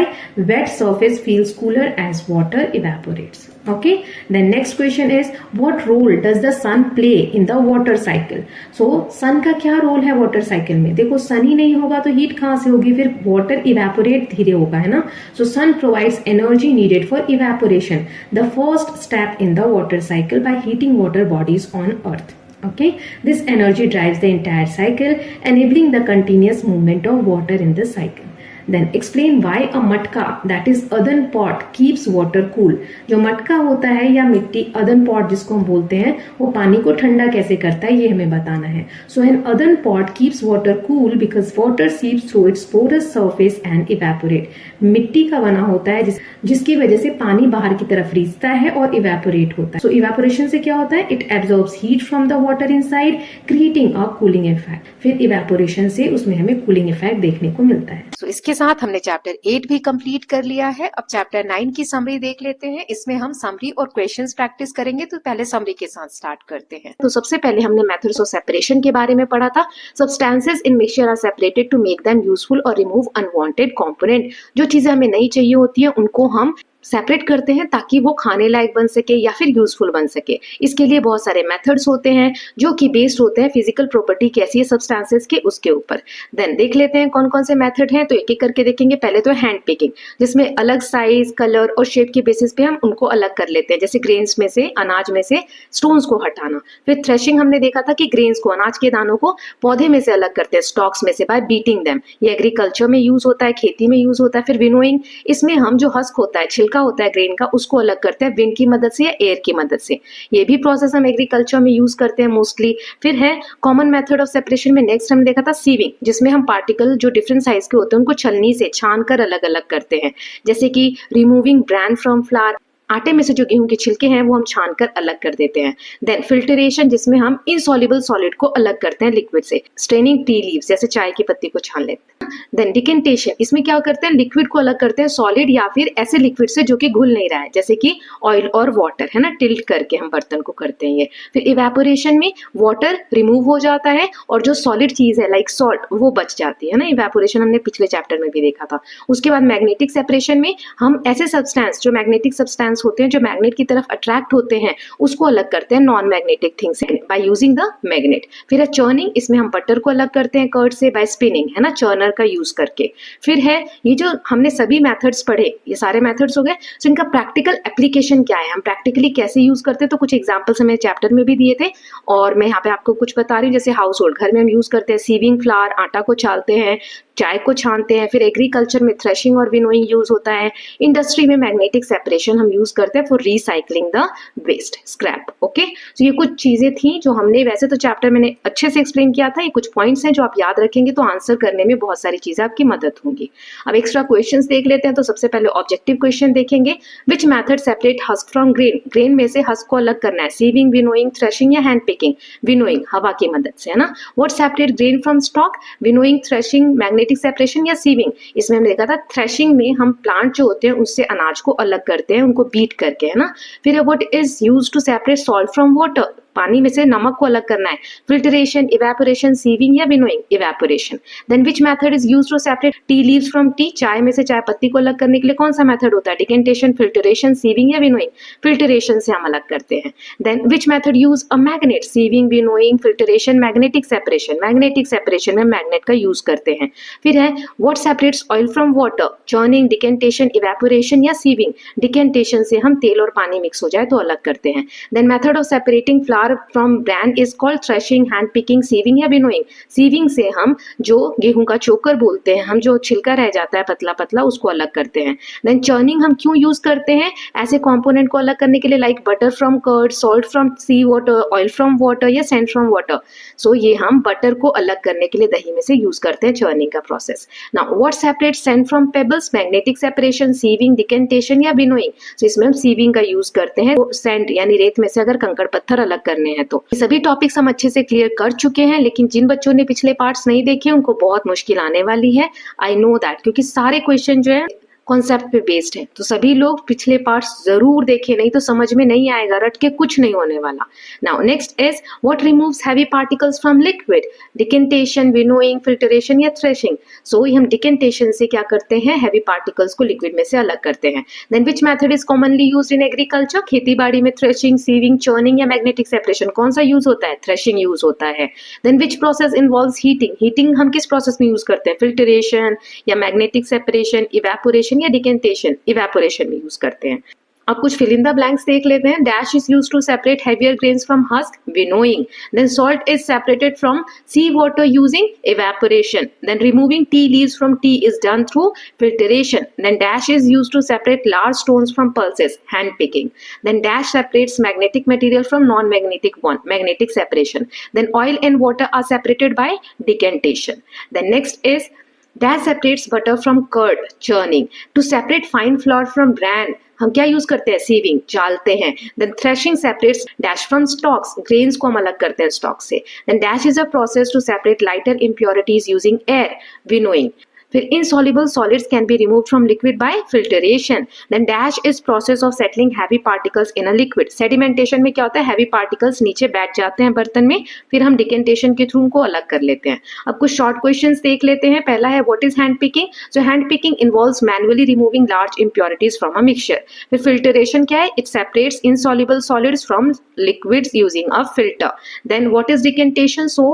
wet surface feels cooler as water evaporates. Okay, then next question is what role does the sun play in the water cycle? So sun का क्या role है water cycle में? देखो sun ही नहीं होगा तो heat कहाँ से होगी? फिर वाटर इवेपोरेट धीरे होगा, है ना. So sun provides energy needed for evaporation, the first step in the water cycle by heating water bodies on earth. Okay, this energy drives the entire cycle, enabling the continuous movement of water in the cycle. Then explain why a matka that is earthen pot keeps water cool. जो मटका होता है या मिट्टी earthen pot जिसको हम बोलते हैं, वो पानी को ठंडा कैसे करता है ये हमें बताना है। So an earthen pot keeps water cool because water seeps through its porous surface and evaporate. मिट्टी का बना होता है जिसकी वजह से पानी बाहर की तरफ रिसता है और इवेपोरेट होता है। सो इवेपोरेशन से क्या होता है, it absorbs heat from the water inside creating a cooling effect. फिर इवेपोरेशन से उसमें हमें कूलिंग इफेक्ट देखने को मिलता है। तो इसके साथ हमने चैप्टर 8 भी कंप्लीट कर लिया है। अब चैप्टर 9 की समरी देख लेते हैं। इसमें हम समरी और क्वेश्चंस प्रैक्टिस करेंगे, तो पहले समरी के साथ स्टार्ट करते हैं। तो सबसे पहले हमने मेथड्स ऑफ सेपरेशन के बारे में पढ़ा था। Substances in mixture are separated to make them useful और रिमूव अनवांटेड कंपोनेंट। जो चीजें हमें नहीं चाहिए होती है उनको हम सेपरेट करते हैं ताकि वो खाने लायक बन सके या फिर यूजफुल बन सके। इसके लिए बहुत सारे मेथड्स होते हैं जो कि बेस्ड होते हैं फिजिकल प्रॉपर्टी कैसी है सब्सटेंसेस के, उसके ऊपर। देन देख लेते हैं कौन कौन से मेथड हैं, तो एक एक करके देखेंगे। पहले तो हैंड पिकिंग, जिसमें अलग साइज, कलर और शेप के बेसिस पे हम उनको अलग कर लेते हैं, जैसे ग्रेन्स में से, अनाज में से स्टोन्स को हटाना। फिर थ्रेशिंग हमने देखा था कि ग्रेन्स को, अनाज के दानों को पौधे में से अलग करते हैं, स्टॉक्स में से, बाय बीटिंग देम। ये एग्रीकल्चर में यूज होता है, खेती में यूज होता है। फिर विनोइंग, इसमें हम जो हस्क होता है, छिलका होता है ग्रेन का, उसको अलग करते हैं विंड की मदद से या एयर की मदद से। ये भी प्रोसेस हम एग्रीकल्चर में यूज करते हैं मोस्टली। फिर है कॉमन मेथड ऑफ सेपरेशन में नेक्स्ट हमने देखा था सीविंग, जिसमें हम पार्टिकल जो डिफरेंट साइज के होते हैं उनको छलनी से छान कर अलग अलग करते हैं, जैसे कि रिमूविंग ब्रैन फ्रॉम फ्लावर। आटे में से जो गेहूं के छिलके हैं वो हम छान कर अलग कर देते हैं। देन फिल्टरेशन, जिसमें हम इनसॉल्युबल सॉलिड को अलग करते हैं लिक्विड से, स्ट्रेनिंग टी लीव्स, जैसे चाय की पत्ती को छान लेते हैं। देन डिकेंटेशन, इसमें क्या करते हैं, लिक्विड को अलग करते हैं सॉलिड या फिर ऐसे लिक्विड से जो कि घुल नहीं रहा है, जैसे कि ऑयल और वाटर, है ना, टिल्ट करके हम बर्तन को करते हैं ये। फिर इवेपोरेशन में वाटर रिमूव हो जाता है और जो सॉलिड चीज है लाइक सॉल्ट वो बच जाती है ना, इवेपोरेशन हमने पिछले चैप्टर में भी देखा था। उसके बाद मैग्नेटिक सेपरेशन में हम ऐसे सब्सटेंस जो मैग्नेटिक सब्सटेंस होते हैं, जो मैग्नेट की तरफ अट्रैक्ट होते हैं, उसको अलग करते हैं नॉन मैग्नेटिक थिंग से बाय यूजिंग द मैग्नेट। फिर है चर्निंग, इसमें हम बटर को अलग करते हैं कर्ड से बाय स्पिनिंग, है ना, चर्नर का यूज करके। फिर है ये जो हमने सभी मेथड्स पढ़े, ये सारे मेथड्स हो गए, तो इनका प्रैक्टिकल एप्लीकेशन क्या है, हम प्रैक्टिकली कैसे यूज करते हैं। तो कुछ एग्जांपल्स हमें चैप्टर में भी दिए थे और मैं यहाँ पे आपको कुछ बता रही हूँ। जैसे हाउस होल्ड, घर में हम यूज करते हैं सीविंग फ्लावर, आटा को छालते हैं, चाय को छानते हैं। फिर एग्रीकल्चर में थ्रेशिंग और विनोइंग यूज होता है। इंडस्ट्री में मैग्नेटिक सेपरेशन हम यूज करते हैं for recycling the waste, scrap. Okay, तो ये कुछ चीजें थी जो हमने, वैसे तो चैप्टर मैंने अच्छे से एक्सप्लेन किया था, ये कुछ पॉइंट्स हैं जो आप याद रखेंगे तो आंसर करने में बहुत सारी चीजें आपकी मदद होंगी। अब एक्स्ट्रा क्वेश्चंस देख लेते हैं। तो सबसे पहले ऑब्जेक्टिव क्वेश्चन देखेंगे, which method separate husk from grain. Grain में से हस्क को अलग करना है, सीविंग, विनोइंग, थ्रेशिंग या हैंड पिकिंग। विनोइंग हवा की मदद से, है ना। What separate grain from stock, winnowing, threshing, magnetic separation या सीविंग। इसमें हमने देखा था थ्रेशिंग में हम प्लांट जो होते हैं उससे अनाज को अलग करते हैं, उनको बीट करके, है ना। फिर what is used to separate salt from water, पानी में से नमक को अलग करना है। फिल्टरेशन, इवेपोरेशन, सीविंग या winnowing, evaporation. Then which method is used to separate tea leaves from tea, चाय में से चाय पत्ती को अलग करने के लिए कौन सा मेथड होता है, डिकेंटेशन, फिल्टरेशन, सीविंग या विनोइंग, फिल्टरेशन से हम अलग करते हैं। Then which method use a magnet, sieving, winnowing, filtration, magnetic separation. Magnetic separation में मैग्नेट का यूज करते हैं। फिर है what separates oil from water, churning, decantation, evaporation या सीविंग। डिकेंटेशन से हम तेल और पानी मिक्स हो जाए तो अलग करते हैं। Then method of separating flour from bran is called threshing, hand picking, sieving या विनोइंग। सीविंग से हम जो गेहूं का चोकर बोलते हैं, हम जो छिलका रह जाता है पतला पतला, उसको अलग करते हैं। देन चर्निंग हम क्यों यूज करते हैं, ऐसे कंपोनेंट को अलग करने के लिए, like butter from curd, salt from sea water, oil from water या सैंड फ्रॉम वाटर। सो ये हम बटर को अलग करने के लिए दही में से यूज करते हैं, चर्निंग का प्रोसेस। Now what separate sand from pebbles, magnetic separation, sieving, decantation या विनोइंग। सो इसमें हम सीविंग का यूज करते हैं, सैंड यानी रेत में से अगर कंकड़ पत्थर अलग करने हैं तो। सभी टॉपिक्स हम अच्छे से क्लियर कर चुके हैं, लेकिन जिन बच्चों ने पिछले पार्ट्स नहीं देखे उनको बहुत मुश्किल आने वाली है, आई नो दैट, क्योंकि सारे क्वेश्चन जो है कॉन्सेप्ट पे बेस्ड है। तो सभी लोग पिछले पार्ट्स जरूर देखें, नहीं तो समझ में नहीं आएगा, रट के कुछ नहीं होने वाला। Now next is what removes heavy particles from liquid, decantation, winnowing, filtration या थ्रेशिंग। सो हम डिकेंटेशन से क्या करते हैं, हैवी पार्टिकल्स को लिक्विड में से अलग करते हैं। Then which method is commonly used in agriculture, खेती बाड़ी में थ्रेशिंग, सीविंग, चर्निंग या मैग्नेटिक सेपरेशन। कौन सा यूज होता है, थ्रेशिंग यूज होता है। Then which process involves heating, heating हम किस प्रोसेस में यूज करते हैं, फिल्टरेशन या मैग्नेटिक सेपरेशन, इवेपोरेशन या डिकेंटेशन, इवेपोरेशन में यूज करते हैं। अब कुछ fill in the blanks देख लेते हैं. Dash is used to separate heavier grains from husk, winnowing. Then salt is separated from seawater using evaporation. Then removing tea leaves from tea is done through filtration. Then dash is used to separate large stones from pulses, hand picking. Then dash separates magnetic material from non-magnetic one, magnetic separation. Then oil and water are separated by decantation. Then next is dash separates butter from curd, churning. To separate fine flour from bran, हम क्या use करते हैं? Sieving, चालते हैं. Then threshing separates dash from stalks, grains को हम अलग करते हैं स्टॉक से. Then dash is a process to separate lighter impurities using air, winnowing. फिर insoluble solids can be removed from liquid by filtration. Then dash is process of settling heavy particles in a liquid. Sedimentation में क्या होता है? Heavy particles नीचे बैठ जाते हैं बर्तन में, फिर हम decantation के थ्रू उनको अलग कर लेते हैं. अब कुछ short questions देख लेते हैं. पहला है what is hand picking? So hand picking involves manually removing large impurities from a mixture. फिर filtration क्या है? It separates insoluble solids from liquids using a filter. Then what is decantation? So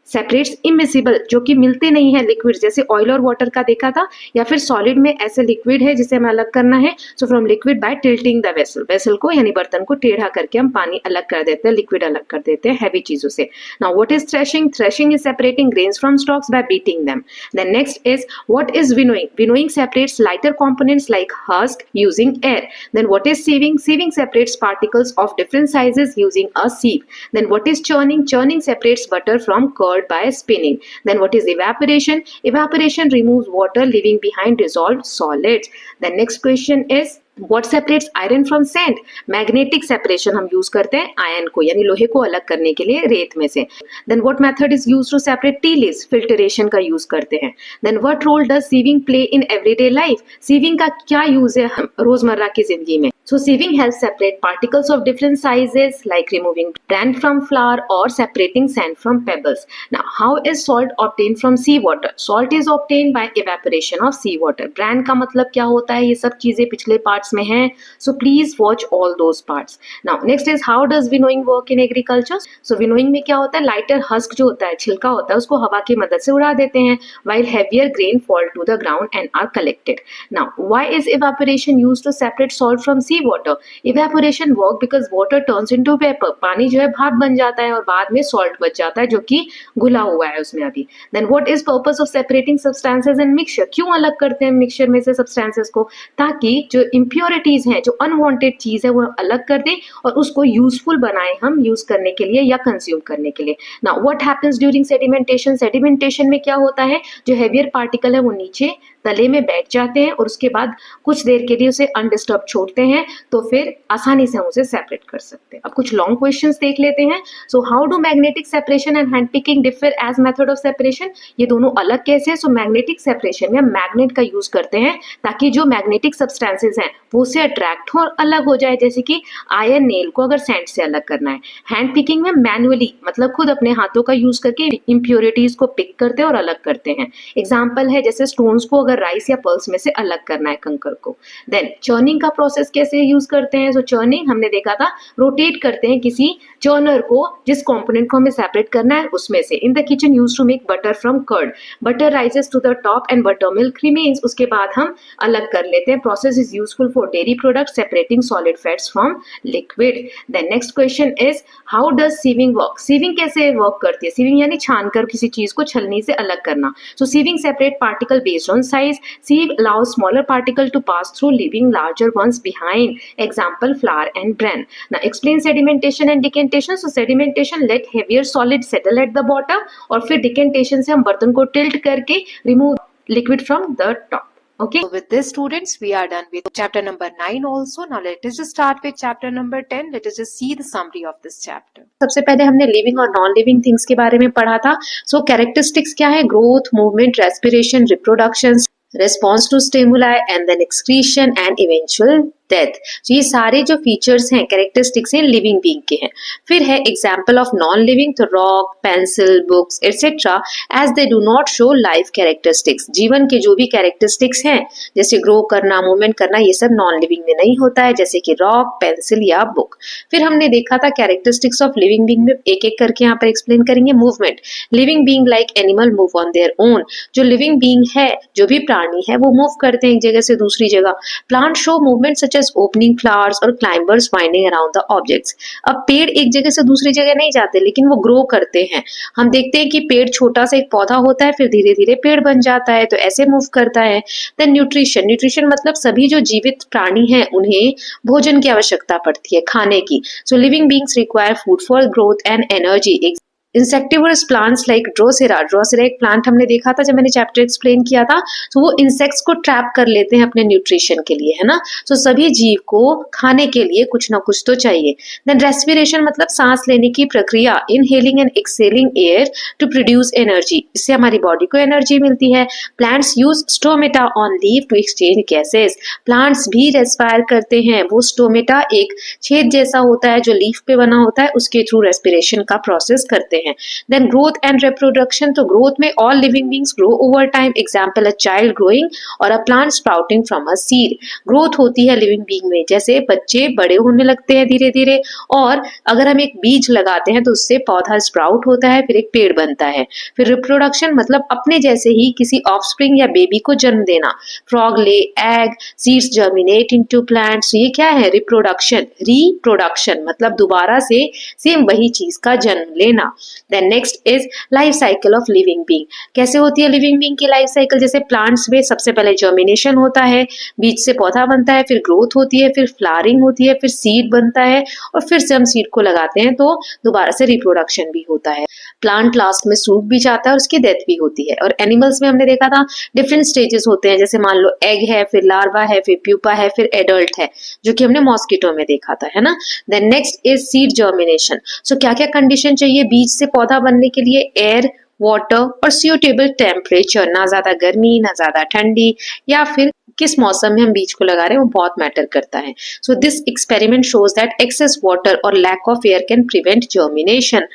separates immiscible, जो कि मिलते नहीं है liquid, जैसे oil और वाटर का देखा था, या फिर सॉलिड में ऐसे लिक्विड है जिसे हमें अलग करना है. So from liquid by tilting the vessel, vessel को यानी बर्तन को टेढ़ा करके हम पानी अलग कर देते हैं, लिक्विड अलग कर देते हैं हैवी चीजों से. Now what is threshing? Threshing is separating grains from stalks by beating them. Then next is what is winnowing? Winnowing separates lighter components like husk using air. Then what is sieving? Sieving separates particles of different sizes using a sieve. Then what is churning? Churning separates butter from curd by spinning. Then what is evaporation? Evaporation removes water leaving behind dissolved solids. The next question is what separates iron from sand? Magnetic separation हम use करते हैं iron को यानी लोहे को अलग करने के लिए रेत में से. Then what method is used to separate tea leaves? Filtration का यूज करते हैं. Then what role does sieving play in everyday life? sieving का क्या यूज है रोजमर्रा की जिंदगी में? So sieving helps separate particles of different sizes like removing bran from flour or separating sand from pebbles. Now how is salt obtained from seawater? Salt is obtained by evaporation of seawater. Bran का मतलब क्या होता है? ये सब चीजें पिछले parts में हैं. So please watch all those parts. Now next is how does winnowing work in agriculture? So winnowing में क्या होता है? Lighter husk जो होता है, छिलका होता है, उसको हवा की मदद से उड़ा देते हैं while heavier grain fall to the ground and are collected. Now why is evaporation used to separate salt from seawater? Evaporation work because water turns into vapor. पानी जो है भाप बन जाता है और बाद में salt बच जाता है जो कि घुला हुआ है उसमें अभी. Then what is purpose of separating substances in mixture? क्यों अलग करते हैं मिक्सचर में से substances को? ताकि जो impurities हैं, जो unwanted चीज है, वो अलग कर दें और उसको useful बनाए हम यूज करने के लिए या कंज्यूम करने के लिए. Now what happens during sedimentation? Sedimentation में क्या होता है? जो heavier particle है वो नीचे तले में बैठ जाते हैं और उसके बाद कुछ देर के लिए उसे अनडिस्टर्ब छोड़ते हैं, तो फिर आसानी से हम उसे सेपरेट कर सकते हैं. अब कुछ लॉन्ग क्वेश्चंस देख लेते हैं. So how do magnetic separation and hand picking differ as method of separation? ये दोनों अलग कैसे है? सो मैग्नेटिक सेपरेशन में मैग्नेट का यूज करते हैं ताकि जो मैग्नेटिक सब्सटेंसेज हैं वो उसे अट्रैक्ट हो और अलग हो जाए, जैसे कि आयरन नेल को अगर सैंड से अलग करना है. हैंड पिकिंग में मैनुअली मतलब खुद अपने हाथों का यूज करके इंप्योरिटीज को पिक करते हैं और अलग करते हैं. एग्जाम्पल है जैसे स्टोन्स को अगर राइस या पल्स में से अलग करना है, कंकर को. देन चर्निंग का प्रोसेस कैसे यूज करते हैं? सो चर्निंग हमने देखा था, रोटेट करते हैं किसी चर्नर को जिस कंपोनेंट को हमें सेपरेट करना है उसमें से. In the kitchen use to make butter from curd. Butter rises to the top and buttermilk remains. उसके बाद हम अलग कर लेते हैं. Process is useful for dairy product separating solid fats from liquid. Then next question is how does sieving work? Sieving कैसे work करती है? सीविंग यानी छानकर किसी चीज को छलनी से अलग करना. So sieving separate particle based on size. Sieve allows smaller particle to pass through, leaving larger ones behind. Example, flour and bran. Now explain sedimentation and decantation. So sedimentation let heavier solid settle at the bottom और फिर decantation से हम बर्तन को tilt करके remove liquid from the top. Okay. So with this, students, we are done with chapter number 9 also. Now let us just start with chapter number 10. Let us just see the summary of this chapter. सबसे पहले हमने living और non living things के बारे में पढ़ा था. सो characteristics क्या है? Growth, movement, respiration, reproduction, response to stimuli and then excretion and eventual death. तो ये सारे जो फीचर्स हैं, कैरेक्टरिस्टिक्स हैं, लिविंग बीइंग के हैं. फिर है एग्जांपल ऑफ नॉन लिविंग, तो rock, pencil, books etcetera as they do not show life characteristics. जीवन के जो भी कैरेक्टरिस्टिक्स हैं जैसे ग्रो करना, मूवमेंट करना, ये सब नॉन लिविंग में नहीं होता है, जैसे कि रॉक, पेंसिल या बुक. फिर हमने देखा था कैरेक्टरिस्टिक्स ऑफ लिविंग बीइंग में एक एक करके यहाँ पर एक्सप्लेन करेंगे. Movement, living being like animal move on their own. जो लिविंग बीइंग है, जो भी प्राणी है, वो मूव करते हैं एक जगह से दूसरी जगह. Plant show movement such as opening flowers और climbers winding around the objects. अब पेड़ एक जगह से दूसरी जगह नहीं जाते, लेकिन वो ग्रो करते हैं। हम देखते हैं कि पेड़ छोटा सा एक पौधा होता है, फिर धीरे धीरे पेड़ बन जाता है, तो ऐसे मूव करता है। देन न्यूट्रिशन, न्यूट्रिशन मतलब सभी जो जीवित प्राणी हैं उन्हें भोजन की आवश्यकता पड़ती है, खाने की। So living beings require food for growth and energy. Insectivores plants like drosera, drosera एक प्लांट हमने देखा था जब मैंने चैप्टर एक्सप्लेन किया था। तो वो इंसेक्ट्स को ट्रैप कर लेते हैं अपने न्यूट्रिशन के लिए, है ना। तो सभी जीव को खाने के लिए कुछ ना कुछ तो चाहिए। देन रेस्पिरेशन मतलब सांस लेने की प्रक्रिया, inhaling and exhaling air to produce energy, इससे हमारी बॉडी को एनर्जी मिलती है। Plants use stomata on leaf to exchange gases, plants भी रेस्पायर करते हैं। वो स्टोमेटा एक छेद जैसा होता है जो लीफ पे बना होता है, उसके थ्रू रेस्पिरेशन का प्रोसेस करते हैं। देन ग्रोथ एंड रिप्रोडक्शन, तो ग्रोथ में all living beings grow over time, example a child growing और a plant sprouting from a seed. Growth होती है लिविंग बींग में, जैसे बच्चे बड़े होने लगते हैं धीरे धीरे, और अगर हम एक बीज लगाते हैं तो उससे पौधा स्प्राउट होता है, फिर एक पेड़ बनता है। फिर रिप्रोडक्शन मतलब अपने जैसे ही किसी ऑफस्प्रिंग या बेबी को जन्म देना। फ्रॉग ले egg, seeds germinate into plants, ये क्या है? रिप्रोडक्शन। रिप्रोडक्शन मतलब दोबारा से सेम वही चीज का जन्म लेना। Then next is life cycle of living being. कैसे होती है लिविंग बींग की लाइफ साइकिल? जैसे प्लांट्स में सबसे पहले जर्मिनेशन होता है, बीज से पौधा बनता है, फिर ग्रोथ होती है, फिर फ्लावरिंग होती है, फिर सीड बनता है, और फिर से हम सीड को लगाते हैं तो दोबारा से रिप्रोडक्शन भी होता है। प्लांट लास्ट में सूख भी जाता है और उसकी डेथ भी होती है। और एनिमल्स में हमने देखा था डिफरेंट स्टेजेस होते हैं, जैसे मान लो एग है, फिर लार्वा है, फिर प्यूपा है, फिर एडल्ट है, जो कि हमने मॉस्किटो में देखा था, है ना। Then next is seed germination. So क्या क्या कंडीशन चाहिए बीज से पौधा बनने के लिए? एयर, वाटर और सुटेबल टेम्परेचर, ना ज्यादा गर्मी ना ज्यादा ठंडी, या फिर किस मौसम में हम बीज को लगा रहे हैं वो बहुत मैटर करता है। So this experiment shows that excess water और lack of air can prevent germination.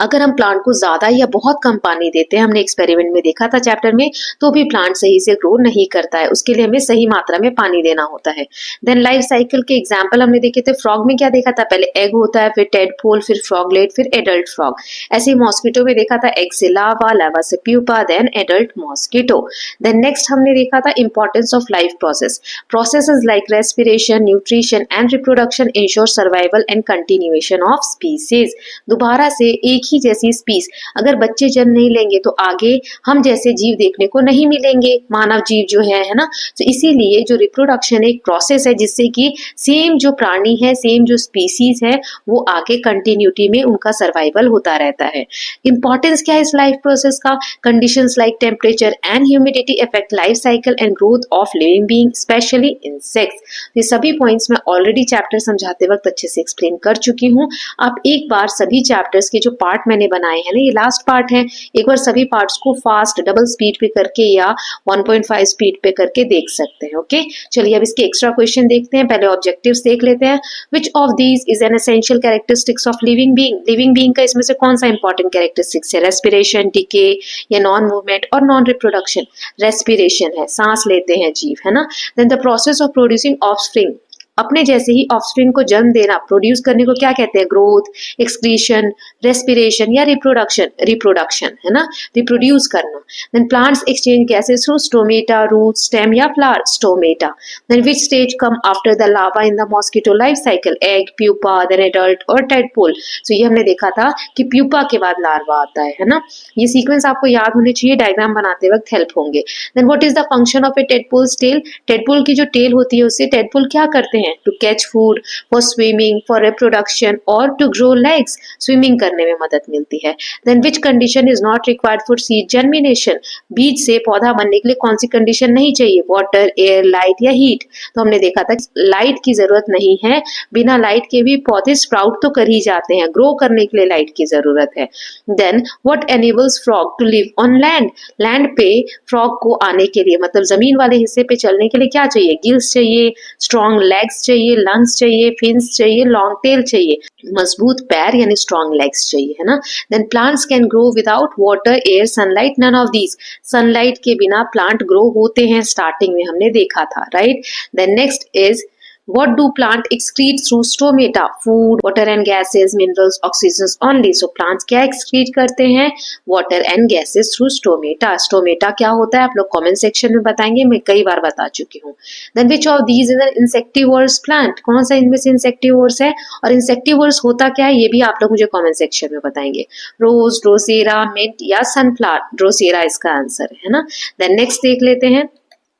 अगर हम प्लांट को ज्यादा या बहुत कम पानी देते हैं, हमने एक्सपेरिमेंट में देखा था चैप्टर में, तो भी प्लांट सही से ग्रो नहीं करता है, उसके लिए हमें सही मात्रा में पानी देना होता है। देन लाइफ साइकिल के एग्जाम्पल हमने देखे थे। फ्रॉग में क्या देखा था? पहले एग होता है, फिर टेडपोल, फिर फ्रॉगलेट, फिर एडल्ट फ्रॉग। ऐसे ही मॉस्किटो में देखा था एग से लावा, लावा से pupa, then adult mosquito. Then next हमने देखा था importance of life process. Processes like respiration, nutrition and reproduction ensure survival and continuation of species. दोबारा से एक ही जैसी स्पीस, अगर बच्चे जन्म नहीं लेंगे तो आगे हम जैसे जीव देखने को नहीं मिलेंगे, मानव जीव जो है ना। तो इसीलिए जो रिप्रोडक्शन एक प्रोसेस है जिससे कि सेम जो प्राणी है, सेम जो स्पीसीज है, वो आगे कंटिन्यूटी में उनका सर्वाइवल होता रहता है। इंपॉर्टेंस क्या है इस लाइफ प्रोसेस का? Conditions like temperature and humidity affect life cycle and growth of living being, specially insects. ये सभी पॉइंट्स मैं ऑलरेडी चैप्टर समझाते वक्त अच्छे से एक्सप्लेन कर चुकी हूँ। आप एक बार सभी चैप्टर्स के जो पार्ट मैंने बनाए हैं ना, ये लास्ट पार्ट है, एक बार सभी पार्ट्स को फास्ट डबल स्पीड पे करके या 1.5 स्पीड पे करके देख सकते हैं। ओके, चलिए अब इसके एक्स्ट्रा क्वेश्चन देखते हैं। पहले ऑब्जेक्टिव्स देख लेते हैं। Which of these is an essential characteristics of living being? Living being का इसमें से कौन सा इंपॉर्टेंट कैरेक्टरिस्टिक्स है? रेस्पिरेशन, डिके या नॉन मूवमेंट और नॉन रिप्रोडक्शन? रेस्पिरेशन है, सांस लेते हैं जीव, है ना। Then the process of producing offspring, अपने जैसे ही ऑफस्प्रिंग को जन्म देना, प्रोड्यूस करने को क्या कहते हैं? ग्रोथ, एक्सक्रीशन, रेस्पिरेशन या रिप्रोडक्शन? रिप्रोडक्शन, है ना, रिप्रोड्यूस करना। Then plants exchange gases through stomata, root, stem या flower? Stomata. Then which stage come after the larva in the mosquito life cycle? Egg, pupa, then adult और tadpole. So ये हमने देखा था कि प्यूपा के बाद लार्वा आता है ना। ये सीक्वेंस आपको याद होने चाहिए, डायग्राम बनाते वक्त हेल्प होंगे। Then what is the function of a tadpole's tail? Tadpole की जो टेल होती है उससे टेडपोल क्या करते हैं? To catch food, for swimming, for reproduction और टू ग्रो लेग्स, स्विमिंग करने में मदद मिलती है। Then which condition is not required for seed germination? बीज से पौधा बनने के लिए कौन सी कंडीशन नहीं चाहिए? वाटर, एयर, लाइट या हीट? तो हमने देखा था लाइट की जरूरत नहीं है, बिना लाइट के भी पौधे स्प्राउट तो कर ही जाते हैं, ग्रो करने के लिए लाइट की जरूरत है। Then what enables frog to live on land? Land पे फ्रॉग को आने के लिए, मतलब जमीन वाले हिस्से पे चलने के लिए क्या चाहिए? गिल्स चाहिए, स्ट्रॉन्ग लेग्स चाहिए, लंग्स चाहिए, फिन्स चाहिए, लॉन्ग टेल चाहिए, मजबूत पैर यानी स्ट्रॉन्ग लेग्स चाहिए, है ना। Then plants can grow without water, air, sunlight, none of these. Sunlight के बिना प्लांट ग्रो होते हैं, स्टार्टिंग में हमने देखा था, right. Then next is What do plant excrete through stomata? Food, water and gases, minerals, oxygens only. So plants क्या excrete करते हैं? Water and gases through stomata. Stomata क्या होता है आप लोग comment section में बताएंगे, मैं कई बार बता चुकी हूँ. Then which of these is an insectivorous plant? कौन सा इनमें से insectivorous है और insectivorous होता क्या है ये भी आप लोग मुझे comment section में बताएंगे. Rose, Drosera, mint या sunflower? Drosera इसका आंसर है ना. Then next देख लेते हैं.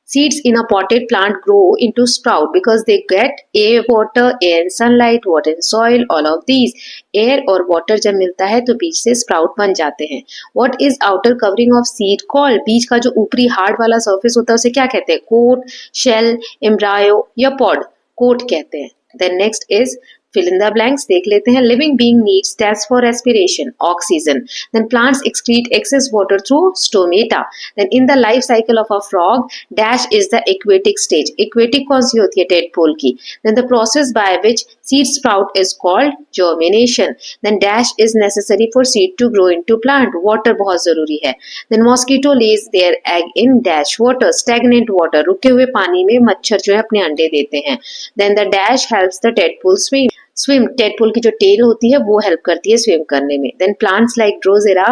Seeds in a potted plant grow into sprout because they get air, water, air and sunlight, water and soil, all of these. Air और water जब मिलता है तो बीज से sprout बन जाते हैं. What is outer covering of seed called? बीज का जो ऊपरी hard वाला surface होता है उसे क्या कहते हैं? Coat, shell, embryo या pod? Coat कहते हैं. Then next is fill in the blanks. देख लेते हैं. Living being needs gas for respiration, oxygen. Then plants excrete excess water through stomata. Then in the life cycle of a frog, dash is the aquatic stage. Aquatic कौन सी होती है? tadpole की. Then the process by which seed sprout is called germination. Then dash is necessary for seed to grow into plant. Water बहुत जरूरी है. Then mosquito lays their egg in dash water, stagnant water. रुके हुए पानी में मच्छर जो है अपने अंडे देते हैं. Then the dash helps the tadpole swim. Swim, tadpole की जो टेल होती है वो हेल्प करती है स्विम करने में. Then plants like Drosera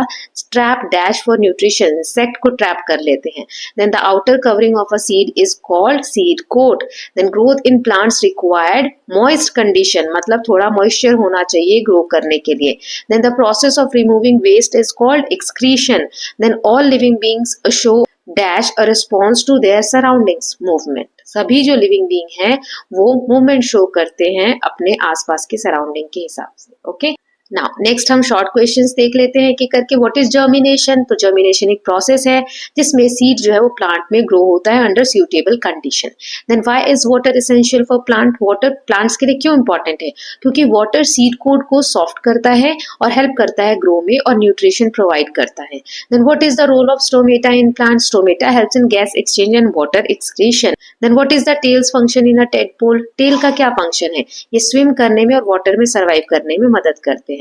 trap dash for nutrition, insect को ट्रैप कर लेते हैं. Then the outer covering of a seed is called seed coat. Then growth in plants required moist condition, मतलब थोड़ा मॉइस्चर होना चाहिए ग्रो करने के लिए. Then the process of removing waste is called excretion. Then all living beings show dash a response to their surroundings, movement. सभी जो living being है वो मूवमेंट शो करते हैं अपने आसपास के सराउंडिंग के हिसाब से. ओके, नाउ नेक्स्ट हम शॉर्ट क्वेश्चंस देख लेते हैं कि करके. What is germination? तो जर्मिनेशन एक प्रोसेस है जिसमें सीड जो है वो प्लांट में ग्रो होता है under suitable condition. Then why is water essential for plant? Water plants के लिए क्यों इंपॉर्टेंट है? क्योंकि वाटर सीड कोट को सॉफ्ट करता है और हेल्प करता है ग्रो में और न्यूट्रिशन प्रोवाइड करता है. Then what is the role of stomata in plant? Stomata helps in gas exchange and water excretion. Then what is the tail's function in a tadpole? Tail का क्या function है? ये swim करने में और water में सर्वाइव करने में मदद करते हैं.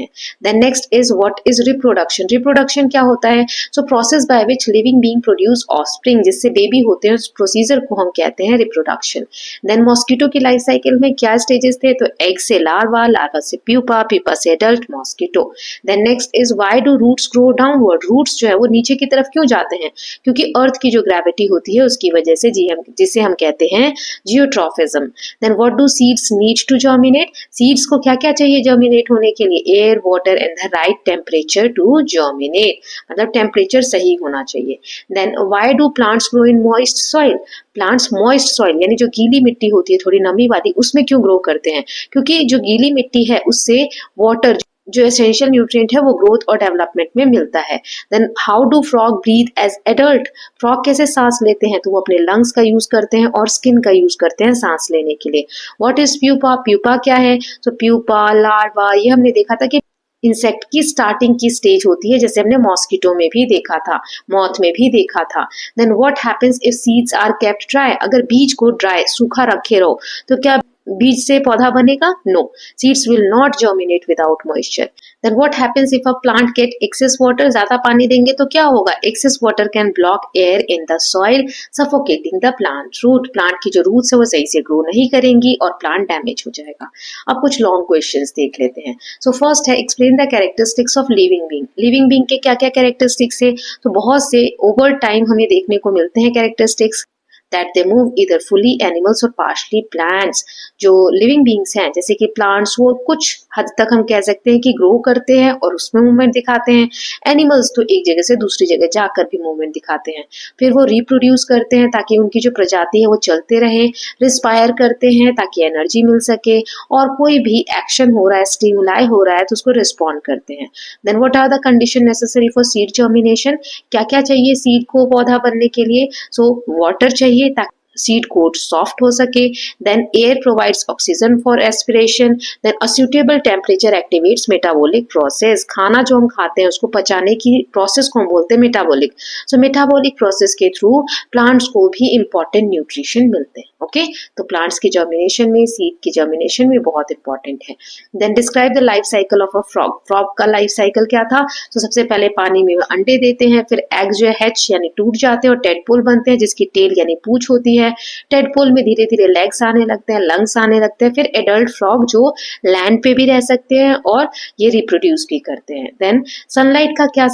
Then next is what is reproduction? Reproduction क्या होता है? So process by which living being produce offspring, जिससे बेबी होते हैं उस प्रोसीजर को हम कहते हैं reproduction. Then मॉस्किटो की लाइफ साइकिल में क्या स्टेजेस थे? तो एग से लार्वा, लार्वा से प्यूपा, प्यूपा से adult mosquito. Then next is why do roots grow downward? Roots जो है वो नीचे की तरफ क्यों जाते हैं? क्योंकि अर्थ की जो ग्रेविटी होती है उसकी वजह से जिसे हम कहते हैं जियोट्रॉफिज्म. Then what do seeds need to germinate? Seeds को क्या क्या चाहिए जर्मिनेट होने के लिए? Air, water and the right temperature to germinate, मतलब टेम्परेचर सही होना चाहिए. Then why do plants grow in moist soil? Plants moist soil यानी जो गीली मिट्टी होती है थोड़ी नमी वाली उसमें क्यों ग्रो करते हैं? क्योंकि जो गीली मिट्टी है उससे वाटर जो एसेंशियल न्यूट्रिएंट है वो ग्रोथ और डेवलपमेंट में मिलता है. Then how do frog breathe as adult? Frog कैसे सांस लेते हैं? तो वो अपने लंग्स का यूज करते हैं और स्किन का यूज करते हैं सांस लेने के लिए. What is pupa? प्यूपा क्या है? तो प्यूपा, लार्वा, ये हमने देखा था कि इंसेक्ट की स्टार्टिंग की स्टेज होती है, जैसे हमने मॉस्किटो में भी देखा था, मॉथ में भी देखा था. Then what happens if seeds are kept dry? अगर बीज को ड्राई सूखा रखे रहो तो क्या बीज से पौधा बनेगा? No, seeds will not germinate without moisture. Then what happens if a plant get excess water? ज्यादा पानी देंगे तो क्या होगा? Excess water can block air in the soil suffocating the plant root. Plant की जो रूट्स है वो सही से ग्रो नहीं करेंगी और प्लांट डैमेज हो जाएगा. अब कुछ लॉन्ग क्वेश्चंस देख लेते हैं. सो फर्स्ट है explain the characteristics of living being. Living being के क्या क्या कैरेक्टरिस्टिक्स है? तो बहुत से ओवर टाइम हमें देखने को मिलते हैं characteristics. that they move either fully animals or partially plants. जो लिविंग बींग्स हैं जैसे कि प्लांट्स वो कुछ हद तक हम कह सकते हैं कि ग्रो करते हैं और उसमें मूवमेंट दिखाते हैं. एनिमल्स तो एक जगह से दूसरी जगह जाकर भी मूवमेंट दिखाते हैं. फिर वो रिप्रोड्यूस करते हैं ताकि उनकी जो प्रजाति है वो चलते रहे. रिस्पायर करते हैं ताकि एनर्जी मिल सके और कोई भी एक्शन हो रहा है, स्टिमुलाई हो रहा है तो उसको रिस्पॉन्ड करते हैं. Then what are the condition necessary for seed germination? क्या क्या चाहिए सीड को पौधा बनने के लिए? सो वाटर चाहिए ताकि सीड कोट सॉफ्ट हो सके. Then air provides oxygen for aspiration. Then a suitable temperature activates metabolic process. खाना जो हम खाते हैं उसको पचाने की प्रोसेस को हम बोलते हैं मेटाबॉलिक. सो मेटाबॉलिक प्रोसेस के थ्रू प्लांट्स को भी इंपॉर्टेंट न्यूट्रिशन मिलते हैं. ओके, तो प्लांट्स की जर्मिनेशन में, सीड की जर्मिनेशन में बहुत इंपॉर्टेंट है. Then describe the life cycle of a frog. Frog का लाइफ साइकिल क्या था? तो सबसे पहले पानी में अंडे देते हैं, फिर एग जो है हैच यानी टूट जाते हैं और टेडपोल बनते हैं जिसकी टेल यानी पूंछ होती है. है, टेडपोल में धीरे धीरे लेग्स आने लगते हैं, लंग्स आने लगते हैं, फिर एडल्ट फ्रॉग जो लैंड पे भी रह सकते हैं और ये रिप्रोड्यूस भी करते हैं। देन सनलाइट का क्या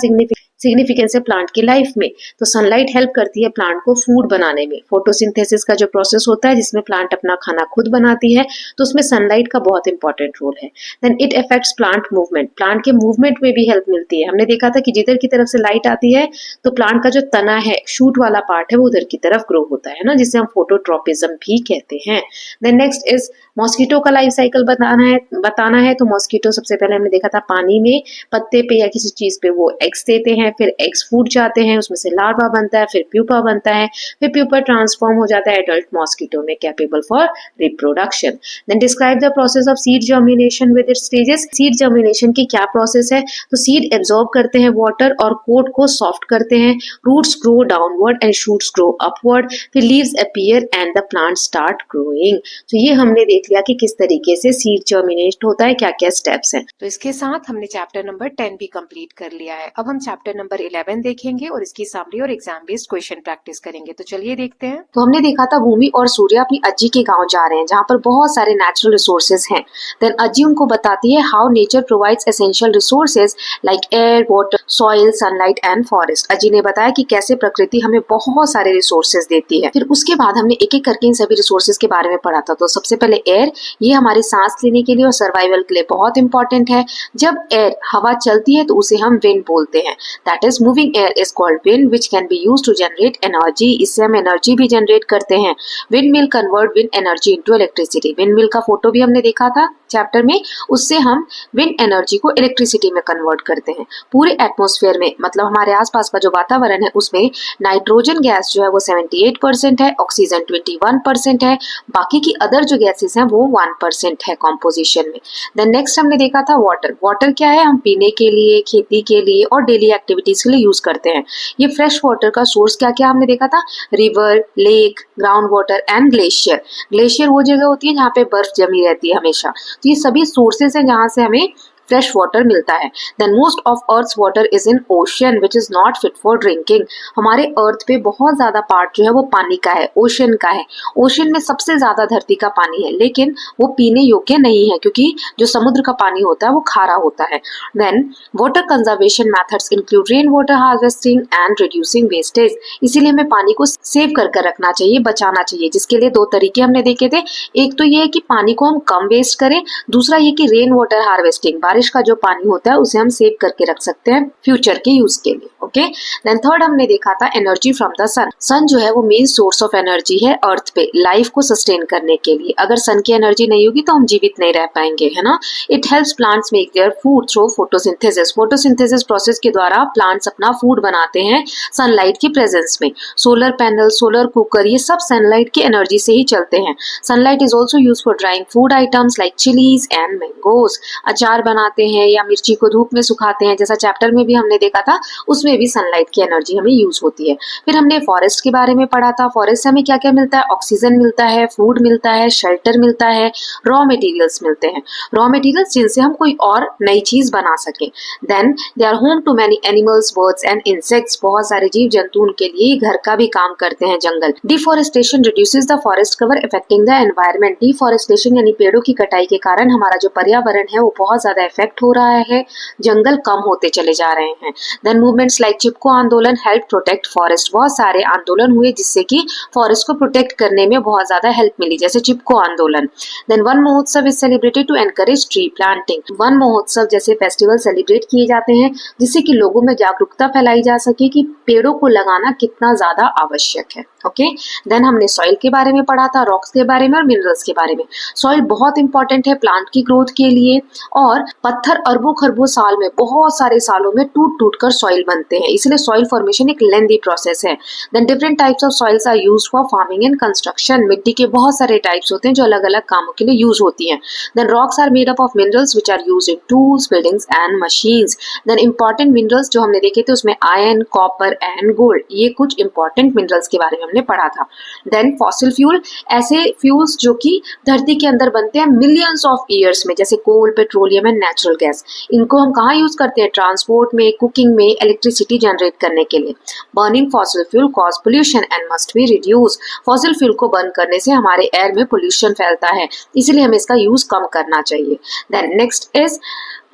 सिग्निफिकेंस है प्लांट की लाइफ में? तो सनलाइट हेल्प करती है प्लांट को फूड बनाने में। फोटोसिंथेसिस का जो प्रोसेस होता है जिसमें प्लांट अपना खाना खुद बनाती है, तो उसमें सनलाइट का बहुत इंपॉर्टेंट रोल है। Then it affects plant movement, plant के मूवमेंट में भी हेल्प मिलती है। हमने देखा था कि जिधर की तरफ से लाइट आती है तो प्लांट का जो तना है, शूट वाला पार्ट है, वो उधर की तरफ ग्रो होता है ना, जिसे हम फोटोट्रोपिज्म भी कहते हैं। देन नेक्स्ट इज मॉस्किटो का लाइफ साइकिल बताना है तो मॉस्किटो सबसे पहले हमने देखा था पानी में पत्ते पे या किसी चीज पे वो एग्स देते हैं, फिर एग्स फूट जाते हैं, उसमें से लार्वा बनता है, फिर प्यूपा बनता है, फिर प्यूपा ट्रांसफॉर्म हो जाता है एडल्ट मॉस्किटो में, capable for reproduction. Then describe the process of seed germination with its stages. Seed germination की क्या प्रोसेस है? तो सीड एब्जॉर्ब करते हैं वाटर और कोट को सॉफ्ट करते हैं, roots grow downward and shoots grow upward, फिर leaves appear and the plant start growing. तो ये हमने देख लिया कि किस तरीके से सीड जर्मिनेट होता है, क्या क्या स्टेप्स हैं। तो इसके साथ हमने चैप्टर नंबर 10 भी कंप्लीट कर लिया है। अब हम चैप्टर नंबर 11 देखेंगे और इसकी समरी और एग्जाम बेस्ड क्वेश्चन प्रैक्टिस करेंगे। तो चलिए देखते हैं। तो हमने देखा था भूमि और सूर्य अपनी अज्जी के गांव जा रहे हैं जहां पर बहुत सारे नेचुरल रिसोर्सेज हैं। देन अज्जी उनको बताती है how nature provides essential resources like air, water, soil, sunlight and forest. Ajji ने बताया कि कैसे प्रकृति हमें बहुत सारे रिसोर्सेज देती है। फिर उसके बाद हमने एक एक करके इन सभी रिसोर्सेज के बारे में पढ़ा था। तो सबसे पहले एयर, ये हमारी सांस लेने के लिए और सर्वाइवल के लिए बहुत इंपॉर्टेंट है। जब एयर हवा चलती है तो उसे हम विंड बोलते हैं। That is moving air is called wind which can be used to generate energy. इससे हम एनर्जी भी जनरेट करते हैं। Windmill convert wind energy into electricity. Windmill का फोटो भी हमने देखा था चैप्टर में, उससे हम विंड एनर्जी को इलेक्ट्रिसिटी में कन्वर्ट करते हैं। पूरे एटमॉस्फेयर में, मतलब हमारे आसपास का जो वातावरण है, उसमें नाइट्रोजन गैस जो है वो 78% है, ऑक्सीजन 21% है, बाकी की अदर जो गैसेस हैं वो 1% है कॉम्पोजिशन में। देन नेक्स्ट हमने देखा था वाटर। वाटर क्या है? हम पीने के लिए, खेती के लिए और डेली एक्टिविटीज के लिए यूज करते हैं। ये फ्रेश वाटर का सोर्स क्या क्या हमने देखा था? River, lake, ground water and glacier. Glacier वो जगह होती है जहाँ पे बर्फ जमी रहती है हमेशा। तो ये सभी सोर्सेज हैं जहाँ से हमें फ्रेश वाटर मिलता है। Then most of earth's water is in ocean which is not fit for drinking. हमारे अर्थ पे बहुत ज्यादा पार्ट जो है वो पानी का है, ओशन का है। ओशन में सबसे ज्यादा धरती का पानी है, लेकिन वो पीने योग्य नहीं है क्योंकि जो समुद्र का पानी होता है वो खारा होता है। Then water conservation methods include rain water harvesting and reducing wastage. इसीलिए हमें पानी को सेव कर रखना चाहिए, बचाना चाहिए, जिसके लिए दो तरीके हमने देखे थे। एक तो ये है कि पानी को हम कम वेस्ट करें, दूसरा ये कि रेन वाटर हार्वेस्टिंग, बारिश का जो पानी होता है उसे हम सेव करके रख सकते हैं फ्यूचर के यूज के लिए। ओके, देन थर्ड हमने देखा था एनर्जी फ्रॉम द सन। सन जो है वो मेन सोर्स ऑफ एनर्जी है अर्थ पे लाइफ को सस्टेन करने के लिए। अगर सन की एनर्जी नहीं होगी तो हम जीवित नहीं रह पाएंगे, है ना। It helps plants make their food through photosynthesis. Photosynthesis process के द्वारा प्लांट्स अपना फूड बनाते हैं सनलाइट की प्रेजेंस में। सोलर पैनल, सोलर कुकर, ये सब सनलाइट की एनर्जी से ही चलते हैं। Sunlight is also use for drawing food items like chillies and mangoes. अचार बनाते हैं या मिर्ची को धूप में सुखाते हैं, जैसा चैप्टर में भी हमने देखा था, उसमें भी सनलाइट की एनर्जी हमें यूज होती है। फिर हमने फॉरेस्ट के बारे में पढ़ा था। फॉरेस्ट से हमें क्या क्या मिलता है? ऑक्सीजन मिलता है, फूड मिलता है, शेल्टर मिलता है, रॉ मटेरियल्स मिलते हैं। रॉ मटेरियल्स जिनसे हम कोई और नई चीज बना सके। Then they are home to many animals, birds and insects. बहुत सारे जीव जंतु उनके लिए घर का भी काम करते हैं जंगल। Deforestation reduces the forest cover affecting the environment. Deforestation यानी पेड़ों की कटाई के कारण हमारा जो पर्यावरण है वो बहुत ज्यादा इफेक्ट हो रहा है, जंगल कम होते चले जा रहे हैं। देन मूवमेंट्स लाइक चिपको आंदोलन हेल्प प्रोटेक्ट फॉरेस्ट। बहुत सारे आंदोलन हुए जिससे कि फॉरेस्ट को प्रोटेक्ट करने में बहुत ज्यादा हेल्प मिली, जैसे चिपको आंदोलन। Then Van Mahotsav is celebrated to encourage tree planting. Van Mahotsav जैसे फेस्टिवल सेलिब्रेट किए जाते हैं जिससे कि लोगों में जागरूकता फैलाई जा सके कि पेड़ों को लगाना कितना ज्यादा आवश्यक है। ओके, देन हमने सॉइल के बारे में पढ़ा था, रॉक्स के बारे में और मिनरल्स के बारे में। सॉइल बहुत इंपॉर्टेंट है प्लांट की ग्रोथ के लिए, और पत्थर अरबों खरबों साल में, बहुत सारे सालों में टूट टूट कर सॉइल बनते हैं, इसलिए सॉइल फॉर्मेशन एक लेंथी प्रोसेस है। Then different types of soils are used for farming and construction. मिट्टी के बहुत सारे टाइप्स होते हैं जो अलग अलग कामों के लिए यूज होती हैं। Then rocks are made up of minerals which are used in tools, buildings and machines. Then important minerals जो हमने देखे थे उसमें आयरन, कॉपर एंड गोल्ड, ये कुछ इंपॉर्टेंट मिनरल्स के बारे में हमने पढ़ा था। देन फॉसिल फ्यूल, ऐसे फ्यूल्स जो कि धरती के अंदर बनते हैं मिलियंस ऑफ ईयर्स में, जैसे coal, petroleum and natural gas, इनको हम कहाँ यूज करते हैं? ट्रांसपोर्ट में, कुकिंग में, इलेक्ट्रिसिटी जनरेट करने के लिए। Burning fossil fuel cause pollution and must be reduce. Fossil fuel को बर्न करने से हमारे एयर में पोल्यूशन फैलता है, इसीलिए हमें इसका यूज कम करना चाहिए। Then next is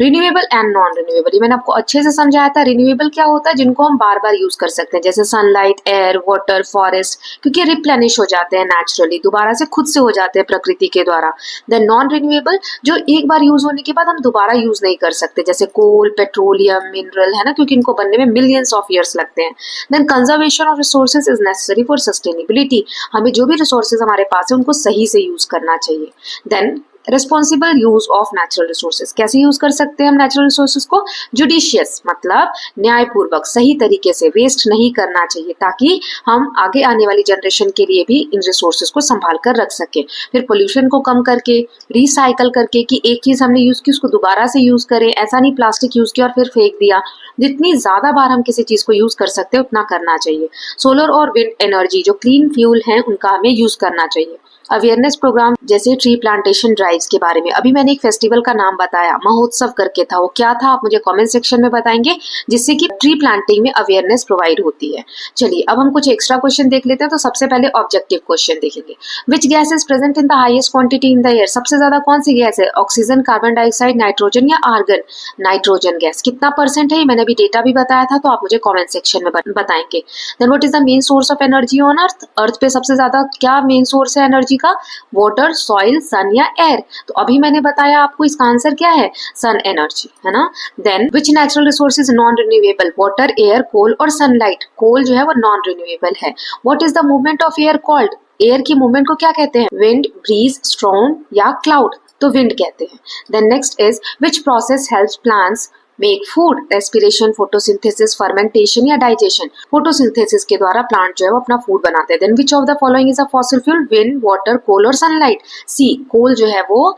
renewable and non renewable. ये मैंने आपको अच्छे से समझाया था। रिन्यूएबल क्या होता है? जिनको हम बार बार यूज कर सकते हैं, जैसे सनलाइट, एयर, वाटर, फॉरेस्ट, क्योंकि रिप्लेनिश हो जाते हैं नेचुरली, दोबारा से खुद से हो जाते हैं प्रकृति के द्वारा। देन नॉन रिन्यूएबल, जो एक बार यूज होने के बाद हम दोबारा यूज नहीं कर सकते, जैसे कोल, पेट्रोलियम, मिनरल, है ना, क्योंकि इनको बनने में मिलियंस ऑफ ईयर्स लगते हैं। Then conservation of resources is necessary for sustainability. हमें जो भी रिसोर्सेज हमारे पास है उनको सही से यूज करना चाहिए। Then responsible use of natural resources, कैसे यूज कर सकते हैं हम नेचुरल रिसोर्सेज को? जुडिशियस, मतलब न्यायपूर्वक, सही तरीके से, वेस्ट नहीं करना चाहिए, ताकि हम आगे आने वाली जनरेशन के लिए भी इन रिसोर्सेज को संभाल कर रख सके। फिर पोल्यूशन को कम करके, रिसाइकल करके, कि एक चीज हमने यूज की उसको दोबारा से यूज करें, ऐसा नहीं प्लास्टिक यूज किया और फिर फेंक दिया। जितनी ज्यादा बार हम किसी चीज को यूज कर सकते हैं उतना करना चाहिए। सोलर और विंड एनर्जी जो क्लीन फ्यूल है उनका हमें यूज करना चाहिए। अवेयरनेस प्रोग्राम जैसे ट्री प्लांटेशन ड्राइव्स के बारे में, अभी मैंने एक फेस्टिवल का नाम बताया, महोत्सव करके था, वो क्या था आप मुझे कमेंट सेक्शन में बताएंगे, जिससे कि ट्री प्लांटिंग में अवेयरनेस प्रोवाइड होती है। चलिए अब हम कुछ एक्स्ट्रा क्वेश्चन देख लेते हैं। तो सबसे पहले ऑब्जेक्टिव क्वेश्चन देखेंगे। Which gas is present in the highest quantity in the air? सबसे ज्यादा कौन सी गैस है? ऑक्सीजन, कार्बन डाइऑक्साइड, नाइट्रोजन या आर्गन? Nitrogen gas. कितना परसेंट है? मैंने अभी डेटा भी बताया था, तो आप मुझे कमेंट सेक्शन में बताएंगे। Then what is the main source of energy on Earth? Earth पे सबसे ज्यादा क्या मेन सोर्स है एनर्जी का? वाटर, सॉइल, सन या एयर? तो अभी मैंने बताया आपको, इसका आंसर क्या है? सन एनर्जी, है ना। Then which natural resource is non renewable? Water, air, coal और सनलाइट। कोल जो है वो नॉन रिन्यूएबल है। What is the movement of air called? Air की मूवमेंट को क्या कहते हैं? विंड, ब्रीज, स्टॉर्म या क्लाउड? तो विंड कहते हैं। Then next is which process helps plants make food? Respiration, photosynthesis, fermentation या डाइजेशन? फोटोसिंथेसिस के द्वारा प्लांट जो है वो अपना फूड बनाते हैं। Then which of the following is a fossil fuel? Wind, water, coal और सनलाइट? सी, कोल जो है वो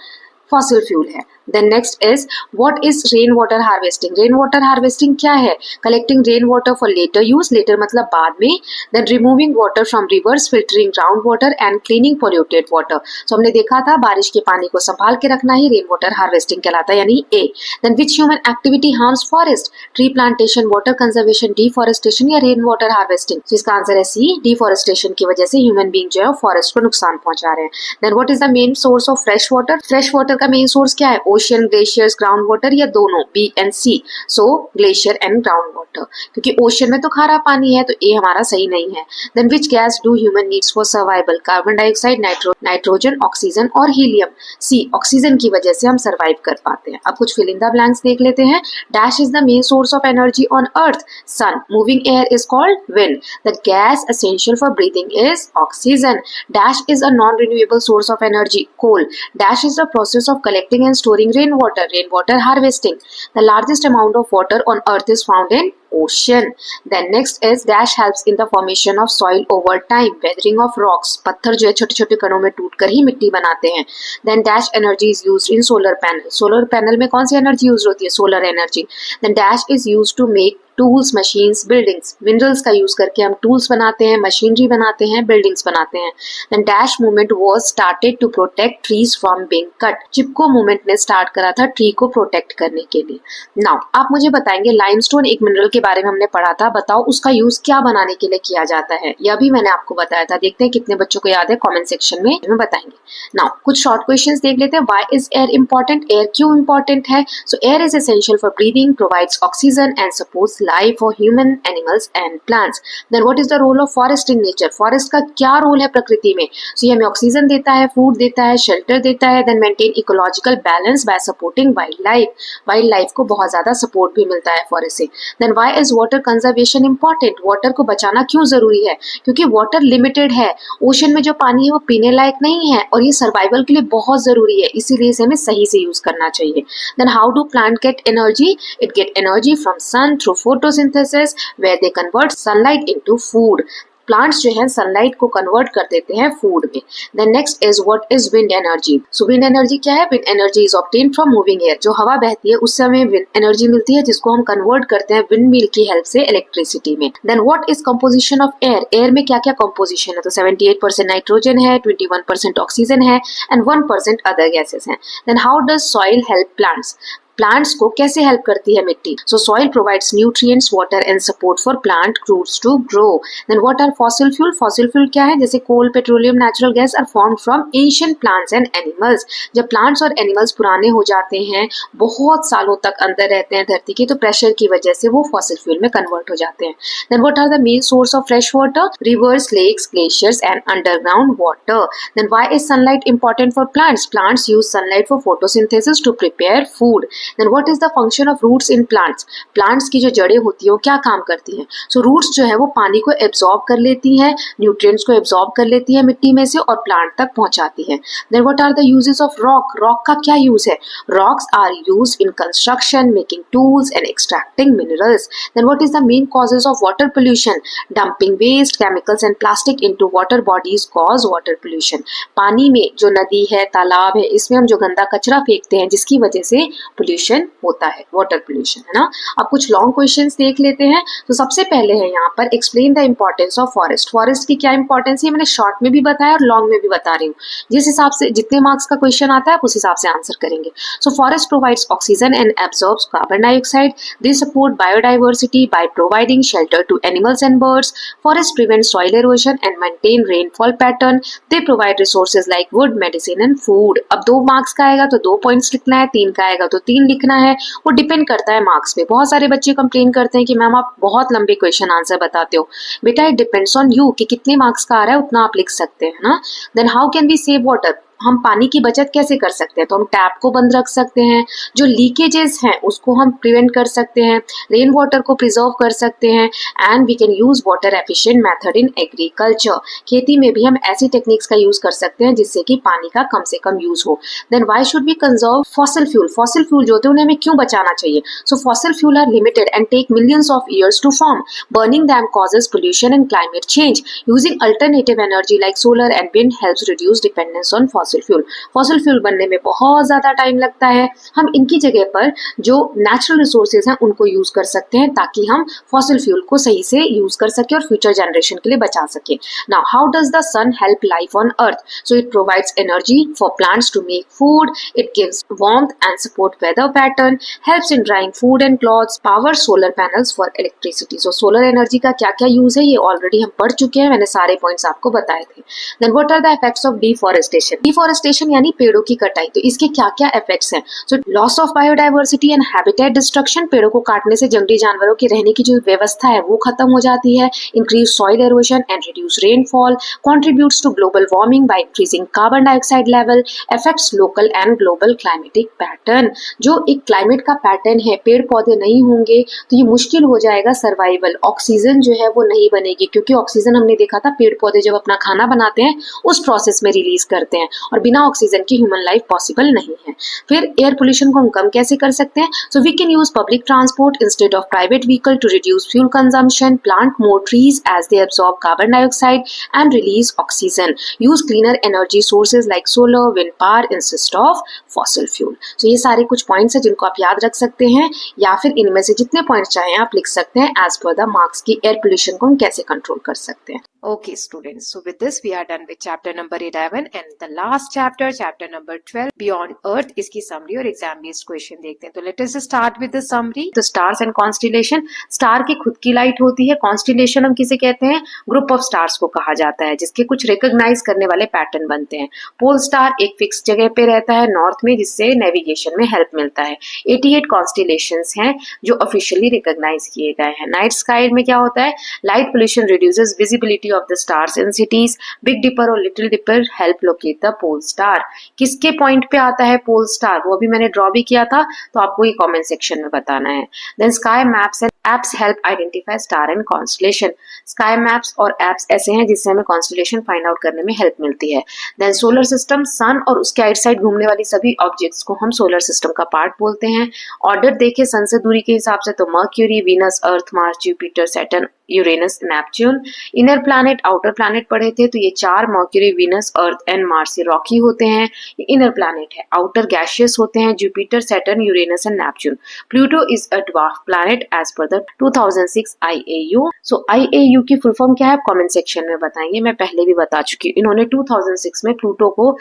फॉसिल फ्यूल है। Then next is what is rain water harvesting? Rain water harvesting क्या है? Collecting rain water for later use, later मतलब बाद में. Then removing water from rivers, filtering ground water and cleaning polluted water. So हमने देखा था बारिश के पानी को संभाल के रखना ही rain water harvesting कहलाता है, यानी A. Then which human activity harms forest? Tree plantation, water conservation, deforestation या rain water harvesting? So इसका आंसर है C, deforestation की वजह से human being जो है forest को नुकसान पहुंचा रहे हैं. Then what is the main source of fresh water? Fresh water का main source क्या है? ओशन, ग्लेशियर्स, ग्राउंड वाटर या दोनों? B and C. So glacier and ground water, क्योंकि ओशन में तो खारा पानी है, तो ए हमारा सही नहीं है. Then which gas do human needs for survival? Carbon dioxide, nitrogen, oxygen और हीलियम? सी, ऑक्सीजन की वजह से हम सर्वाइव कर पाते हैं. अब कुछ फिल इन द ब्लैंक्स देख लेते हैं. Dash is the main source of energy on earth? Sun. Moving air is called wind. The gas essential for breathing is oxygen. Dash is a non renewable source of energy? Coal. Dash is the process of collecting and storing rainwater harvesting. The largest amount of water on earth is found in ocean. Then next is dash helps in the formation of soil over time. Weathering of rocks, पत्थर जो है छोटे छोटे कणों में टूट कर ही मिट्टी बनाते हैं. Then dash energy is used in solar panel. Solar panel में कौन सी एनर्जी यूज होती है? Solar energy. Then dash is used to make tools, machines, buildings. Minerals का यूज करके हम टूल्स बनाते हैं, मशीनरी बनाते हैं, बिल्डिंग्स बनाते हैं. Then dash movement was started to protect trees from being cut. Chipko movement ने स्टार्ट करा था ट्री को प्रोटेक्ट करने के लिए. नाउ आप मुझे बताएंगे, लाइमस्टोन एक मिनरल के बारे में हमने पढ़ा था, बताओ उसका यूज क्या बनाने के लिए किया जाता है? यह भी मैंने आपको बताया था. देखते हैं कितने बच्चों को याद है, कॉमेंट सेक्शन में बताएंगे. नाउ कुछ शॉर्ट क्वेश्चंस देख लेते हैं. Why is air important? Air क्यों इंपॉर्टेंट है? So air is essential for breathing, provides oxygen and supports life for human, animals and plants. Then what is the role of forest in nature? Forest का क्या role है प्रकृति में? सो ये हमें oxygen देता है, फूड देता है, शेल्टर देता है. Then maintain ecological balance by supporting wildlife. Wildlife को बहुत ज्यादा सपोर्ट भी मिलता है फॉरेस्ट से. Then why is water conservation important? Water को बचाना क्यों जरूरी है? क्योंकि वाटर लिमिटेड है. ओशन में जो पानी है वो पीने लायक नहीं है और ये सर्वाइवल के लिए बहुत जरूरी है, इसीलिए इसे हमें सही से यूज करना चाहिए. Then how do plant get energy? It get energy from sun through photosynthesis where they convert sunlight into food. Plants जो है सनलाइट को कन्वर्ट कर देते हैं फूड में. Then next is what is wind energy? So wind energy क्या है? Wind energy is obtained from moving air. जो हवा बहती है उससे हमें विंड एनर्जी मिलती है, जिसको हम कन्वर्ट करते हैं विंड मिल की हेल्प से इलेक्ट्रिसिटी में. Then what is composition of air? Air में क्या क्या कंपोजिशन है? तो 78% नाइट्रोजन है, 21% ऑक्सीजन है एंड 1% अदर गैसेस हैं. Then how does soil help plants? Plants को कैसे हेल्प करती है मिट्टी? So soil provides nutrients, water and support for plant roots to grow. Then what are fossil fuel? Fossil fuel क्या है? जैसे coal, petroleum, natural gas are formed from ancient plants and animals. जब plants और animals पुराने हो जाते हैं, बहुत सालों तक अंदर रहते हैं धरती के, तो प्रेशर की वजह से वो फॉसिल फ्यूल में कन्वर्ट हो जाते हैं। Then what are the main source of fresh water? Rivers, lakes, glaciers and underground water. Then why is sunlight important for plants? Plants use sunlight for photosynthesis to prepare food. Then what is the function of roots in plants? Plants की जो जड़ें होती है वो क्या काम करती हैं? सो रूट्स जो है वो पानी को एब्जॉर्ब कर लेती हैं, न्यूट्रिएंट्स को एब्जॉर्ब कर लेती है मिट्टी में से और प्लांट तक पहुंचाती है। Then what are the uses of rock? Rock का क्या यूज है? Rocks are used in construction, making tools and extracting minerals. Then what is the main causes of water pollution? Dumping waste, chemicals and plastic into water bodies cause water pollution. पानी में जो नदी है, तालाब है, इसमें हम जो गंदा कचरा फेंकते हैं जिसकी वजह से पोल्यूशन होता है, वाटर पोल्यूशन, है ना। अब कुछ लॉन्ग क्वेश्चंस देख लेते हैं। तो सबसे पहले है यहाँ पर explain the importance of forest. Forest की क्या इंपॉर्टेंस है मैंने शॉर्ट में भी बताया और लॉन्ग में भी बता रही हूँ। जिस हिसाब से जितने मार्क्स का क्वेश्चन आता है आप उस हिसाब से आंसर करेंगे। So forest provides oxygen and absorbs carbon dioxide. They support biodiversity by providing shelter to animals and birds. Forest prevent soil erosion and maintain rainfall pattern. They provide resources like wood, medicine and food. अब 2 marks का आएगा तो 2 points लिखना है, 3 का आएगा तो 3 लिखना है। वो डिपेंड करता है मार्क्स पे। बहुत सारे बच्चे कंप्लेन करते हैं कि मैम आप बहुत लंबे क्वेश्चन आंसर बताते हो। बेटा इट डिपेंड्स ऑन यू कि कितने मार्क्स का आ रहा है उतना आप लिख सकते हैं ना। Then how can we save water? हम पानी की बचत कैसे कर सकते हैं? तो हम टैप को बंद रख सकते हैं, जो लीकेजेस हैं उसको हम प्रिवेंट कर सकते हैं, रेन वाटर को प्रिजर्व कर सकते हैं and we can use water efficient method in agriculture. खेती में भी हम ऐसी टेक्निक्स का यूज कर सकते हैं जिससे कि पानी का कम से कम यूज हो। Then why should we conserve fossil fuel? Fossil fuel जो होते हैं उन्हें हमें क्यों बचाना चाहिए? So fossil fuel are limited and take millions of years to form. Burning them causes pollution and climate change. Using alternative energy like solar and wind helps reduce dependence on fossil fuel. Fossil fuel बनने में बहुत ज्यादा time लगता है। हम इनकी जगह पर जो नेचुरल रिसोर्सेज हैं उनको यूज कर सकते हैं ताकि हम फॉसिल फ्यूल को सही से यूज कर सके और फ्यूचर जनरेशन के लिए बचा सके। Now how does the sun help life on earth? So it provides energy for plants to make food, it gives warmth and support weather pattern, helps in drying food and clothes, power solar panels for electricity. So solar energy का क्या क्या use है ये already हम पढ़ चुके हैं, मैंने सारे पॉइंट्स आपको बताए थे। Then what are the effects of deforestation? Deforestation यानी पेड़ों की कटाई, तो इसके क्या क्या इफेक्ट्स हैं? So loss of biodiversity and habitat destruction, पेड़ों को काटने से जंगली जानवरों की रहने की जो व्यवस्था है वो खत्म हो जाती है। Increase soil erosion and reduce rainfall, contributes to global warming by increasing carbon dioxide level, affects local and global climatic pattern. जो एक क्लाइमेट का पैटर्न है, पेड़ पौधे नहीं होंगे तो ये मुश्किल हो जाएगा सर्वाइवल। ऑक्सीजन जो है वो नहीं बनेगी क्योंकि ऑक्सीजन हमने देखा था पेड़ पौधे जब अपना खाना बनाते हैं उस प्रोसेस में रिलीज करते हैं और बिना ऑक्सीजन की ह्यूमन लाइफ पॉसिबल नहीं है। फिर एयर पोल्यूशन को हम कम कैसे कर सकते हैं? So we can use public transport instead of private vehicle to reduce fuel consumption, plant more trees as they absorb carbon dioxide and release oxygen, use cleaner energy sources like solar, wind power instead of fossil fuel. So ये सारे कुछ points हैं जिनको आप याद रख सकते हैं या फिर इनमें से जितने पॉइंट्स चाहें आप लिख सकते हैं एज पर द मार्क्स की एयर पोल्यूशन को हम कैसे कंट्रोल कर सकते हैं। Okay students, so with this we are done with chapter number 11 and the last chapter, chapter number 12 Beyond Earth, इसकी summary और exam based question देखते हैं। तो let us start with the summary। तो stars and constellation, स्टार की खुद की light होती है, constellation हम किसे कहते हैं? ग्रुप ऑफ स्टार्स को कहा जाता है जिसके कुछ रिकॉग्नाइज करने वाले पैटर्न बनते हैं। पोल स्टार एक फिक्स जगह पे रहता है नॉर्थ में जिससे नेविगेशन में हेल्प मिलता है। 88 कॉन्स्टिलेशंस हैं जो ऑफिशियली रिकॉग्नाइज किए गए हैं। नाइट स्काई में क्या होता है? Light pollution reduces visibility of the stars in cities. Big Dipper और Little Dipper help locate the pole star. किसके पॉइंट पे आता है पोल स्टार? वो अभी मैंने ड्रॉ भी किया था तो आपको ये कमेंट सेक्शन में बताना है। Then sky maps and apps help identify star and constellation. Sky maps और apps ऐसे हैं जिससे हमें constellation find out करने में हेल्प मिलती है। Then solar system, sun और उसके आइट साइड घूमने वाली सभी ऑब्जेक्ट्स को हम सोलर सिस्टम का पार्ट बोलते हैं। ऑर्डर देखे सन से दूरी के हिसाब से तो Mercury, Venus, Earth, Mars, Jupiter, Saturn, Uranus, Neptune. Inner planet, outer planet पढ़े थे तो ये 4 Mercury, Venus, Earth and Mars ये रॉकी होते हैं, ये इनर प्लैनेट है। आउटर गैशियस होते हैं Jupiter, Saturn, Uranus and Neptune. Pluto is a dwarf planet as per the 2006 IAU। सो IAU की फुल फॉर्म क्या है? कमेंट सेक्शन में बताएंगे, मैं पहले भी बता चुकी हूँ। इन्होंने 2006 में प्लूटो को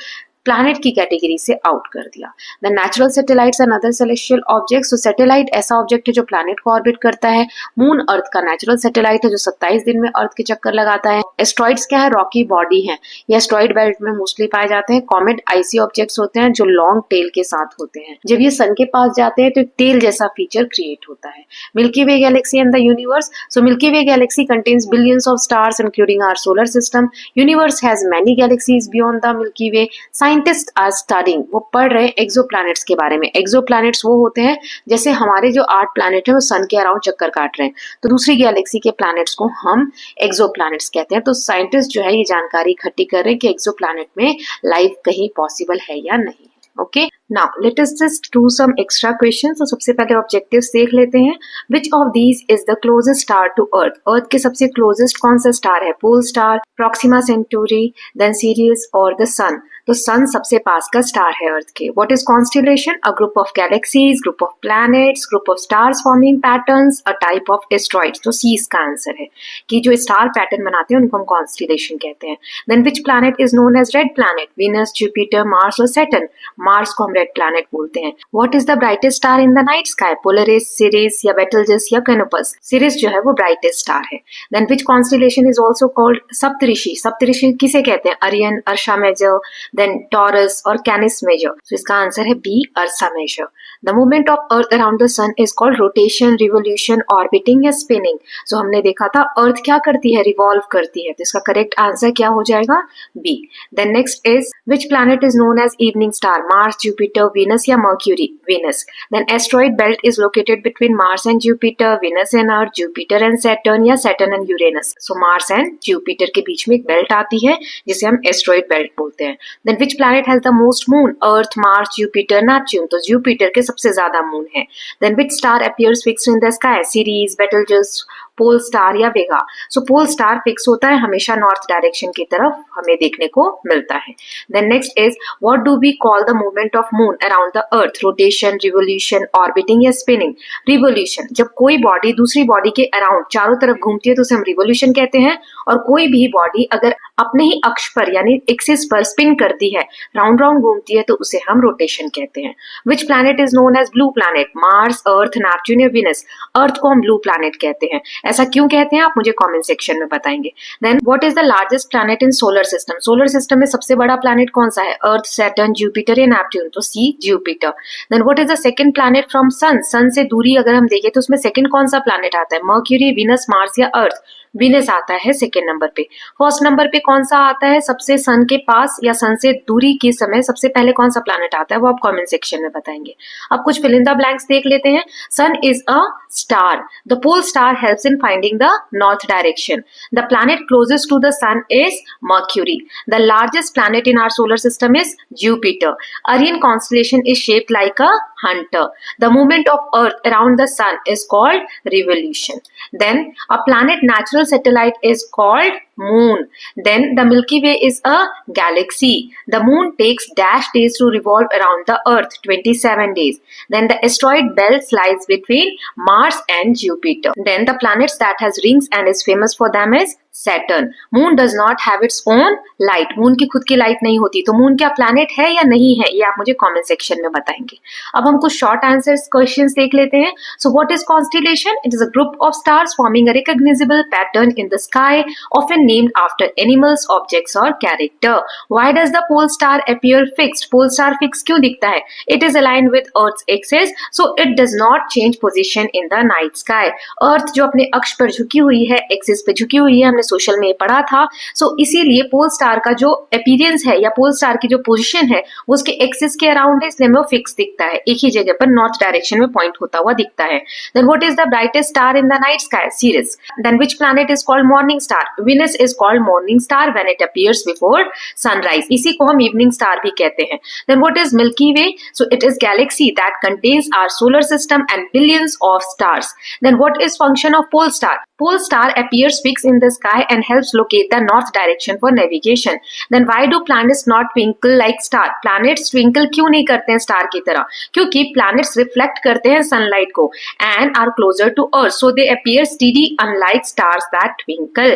प्लैनेट की कैटेगरी से आउट कर दिया। The natural satellites and other celestial objects. तो सैटेलाइट ऐसा ऑब्जेक्ट है जो प्लैनेट को ऑर्बिट करता है। मून अर्थ का नेचुरल सैटेलाइट है जो 27 दिन में अर्थ के चक्कर लगाता है। एस्ट्रॉइड्स क्या है? रॉकी बॉडी है, ये एस्ट्रॉइड बेल्ट में मोस्टली पाए जाते हैं। कॉमेट आइसी ऑब्जेक्ट्स होते हैं जो लॉन्ग टेल के साथ होते हैं। जब ये सन के पास जाते हैं तो टेल जैसा फीचर क्रिएट होता है। Milky Way galaxy and the universe. So Milky Way galaxy contains billions of stars including our solar system. Universe has many galaxies beyond the Milky Way. Scientist are studying, वो पढ़ रहे हैं exoplanets के बारे में। Exoplanets वो होते हैं जैसे हमारे जो 8 प्लैनेट है वो सन के अराउंड चक्कर काट रहे हैं, तो दूसरी गैलेक्सी के प्लैनेट्स को हम एक्सोप्लैनेट्स कहते हैं। तो साइंटिस्ट जो है ये जानकारी इकट्ठी कर रहे हैं कि एक्सोप्लैनेट में लाइफ कहीं पॉसिबल है या नहीं। Okay, now let us just do some extra questions. तो सबसे पहले ऑब्जेक्टिव्स देख लेते हैं। Which of these is the closest star to Earth? Earth के सबसे क्लोजेस्ट कौन सा स्टार है? Pole star, Proxima Centauri, then Sirius और द सन। तो सन सबसे पास का स्टार है अर्थ के। What is constellation? A group of galaxies, group of planets, group of stars forming patterns, a type of asteroids. तो सी इसका आंसर है कि जो स्टार पैटर्न बनाते हैं उनको हम कॉन्स्टेलेशन कहते हैं। Then which planet is known as red planet? Venus, Jupiter, Mars और सैटर्न। मार्स को हम रेड प्लैनेट बोलते हैं। What is the brightest star in the night sky? Polaris, Sirius या बेटलजस या कैनोपस। सिरिस जो है वो ब्राइटेस्ट स्टार है। Then which constellation is also called Saptarishi? Saptarishi किसे कहते हैं? Orion, Ursa Major, then Taurus और कैनिस मेजर। तो इसका आंसर है B, अर्सा Major. The movement of Earth around the sun is called rotation, revolution, orbiting या स्पिनिंग। सो हमने देखा था अर्थ क्या करती है? रिवॉल्व करती है। तो इसका करेक्ट आंसर क्या हो जाएगा? B. Then next is which planet is known as evening star? Mars, Jupiter, Venus या Mercury? Venus. Then asteroid belt is located between Mars and Jupiter, Venus and Earth, Jupiter and Saturn या Saturn and Uranus. So Mars and Jupiter के बीच में एक belt आती है जिसे हम एस्ट्रॉइड बेल्ट बोलते हैं। Then which planet has the most moon? Earth, Mars, Jupiter, Neptune. तो जुपिटर के सबसे ज्यादा मून है। Then which star appears fixed in the sky? Sirius, Betelgeuse, pole star या वेगा। सो पोल स्टार फिक्स होता है हमेशा नॉर्थ डायरेक्शन की तरफ हमें देखने को मिलता है। Then next is what do we call the movement of moon around the earth? Rotation, revolution, orbiting या स्पिनिंग? रिवोल्यूशन। जब कोई बॉडी दूसरी बॉडी के अराउंड चारों तरफ घूमती है तो उसे हम रिवोल्यूशन कहते हैं। और कोई भी बॉडी अगर अपने ही अक्ष पर यानी एक्सिस पर स्पिन करती है, राउंड राउंड घूमती है, तो उसे हम रोटेशन कहते हैं। Which planet is known as blue planet? Mars, Earth, Neptune या वीनस? अर्थ को हम ब्लू प्लैनेट कहते हैं। ऐसा क्यों कहते हैं आप मुझे कमेंट सेक्शन में बताएंगे। Then what is the largest planet in solar system? Solar system में सबसे बड़ा प्लैनेट कौन सा है? अर्थ, सैटर्न, जुपिटर या नेपच्यून? तो C, Jupiter. Then what is the second planet from sun? Sun से दूरी अगर हम देखें तो उसमें सेकंड कौन सा प्लैनेट आता है? मर्क्यूरी, वीनस, मार्स या अर्थ? वीनस आता है सेकेंड नंबर पे। फर्स्ट नंबर पे कौन सा आता है? सबसे सन के पास या सन से दूरी के समय सबसे पहले कौन सा प्लैनेट आता है वो आप कमेंट सेक्शन में बताएंगे। अब कुछ फिल इन द ब्लैंक्स देख लेते हैं। Sun is a star. The pole star helps in finding the north direction. The planet closest to the sun is Mercury. The largest planet in our solar system is Jupiter. Aryan constellation is shaped like a hunter. The movement of Earth around the sun is called revolution. Then a planet natural satellite is called moon. Then the Milky Way is a galaxy. The moon takes dash days to revolve around the Earth, 27 days. Then the asteroid belt lies between Mars and Jupiter. Then the planets that has rings and is famous for them is Saturn. Moon does not have its own light. Moon की खुद की light नहीं होती। तो moon क्या planet है या नहीं है ये आप मुझे कमेंट सेक्शन में बताएंगे। अब हम कुछ शॉर्ट आंसर्स क्वेश्चंस देख लेते हैं। So what is constellation? It is a group of stars forming a recognisable pattern in the sky, often named after animals, objects और character. Why does the pole star appear fixed? Pole star fix क्यों दिखता है? It is aligned with Earth's axis, so it does not change position in the night sky. Earth जो अपने अक्ष पर झुकी हुई है, एक्सिस पे झुकी हुई है, हमने सोशल में पढ़ा था। सो इसीलिए पोल स्टार का जो अपीयरेंस है या पोल स्टार की जो पोजीशन है वो उसके एक्सिस के अराउंड है, इसलिए हमें वो फिक्स दिखता है, एक ही जगह पर नॉर्थ डायरेक्शन में पॉइंट होता हुआ दिखता है। Then what is the brightest star in the night sky? Sirius. Then which planet is called morning star? Venus is called morning star when it appears before sunrise. इसी को हम evening star भी कहते हैं। Then what is Milky Way? So it is galaxy that contains our solar system and billions of stars. Then what is function of pole star? Pole star appears fixed in the sky and helps locate the north direction for navigation. Then why do planets not twinkle like star? Planets twinkle क्यों नहीं करते हैं star की तरह? क्योंकि planets reflect करते हैं sunlight को and are closer to earth, so they appear steady unlike stars that twinkle.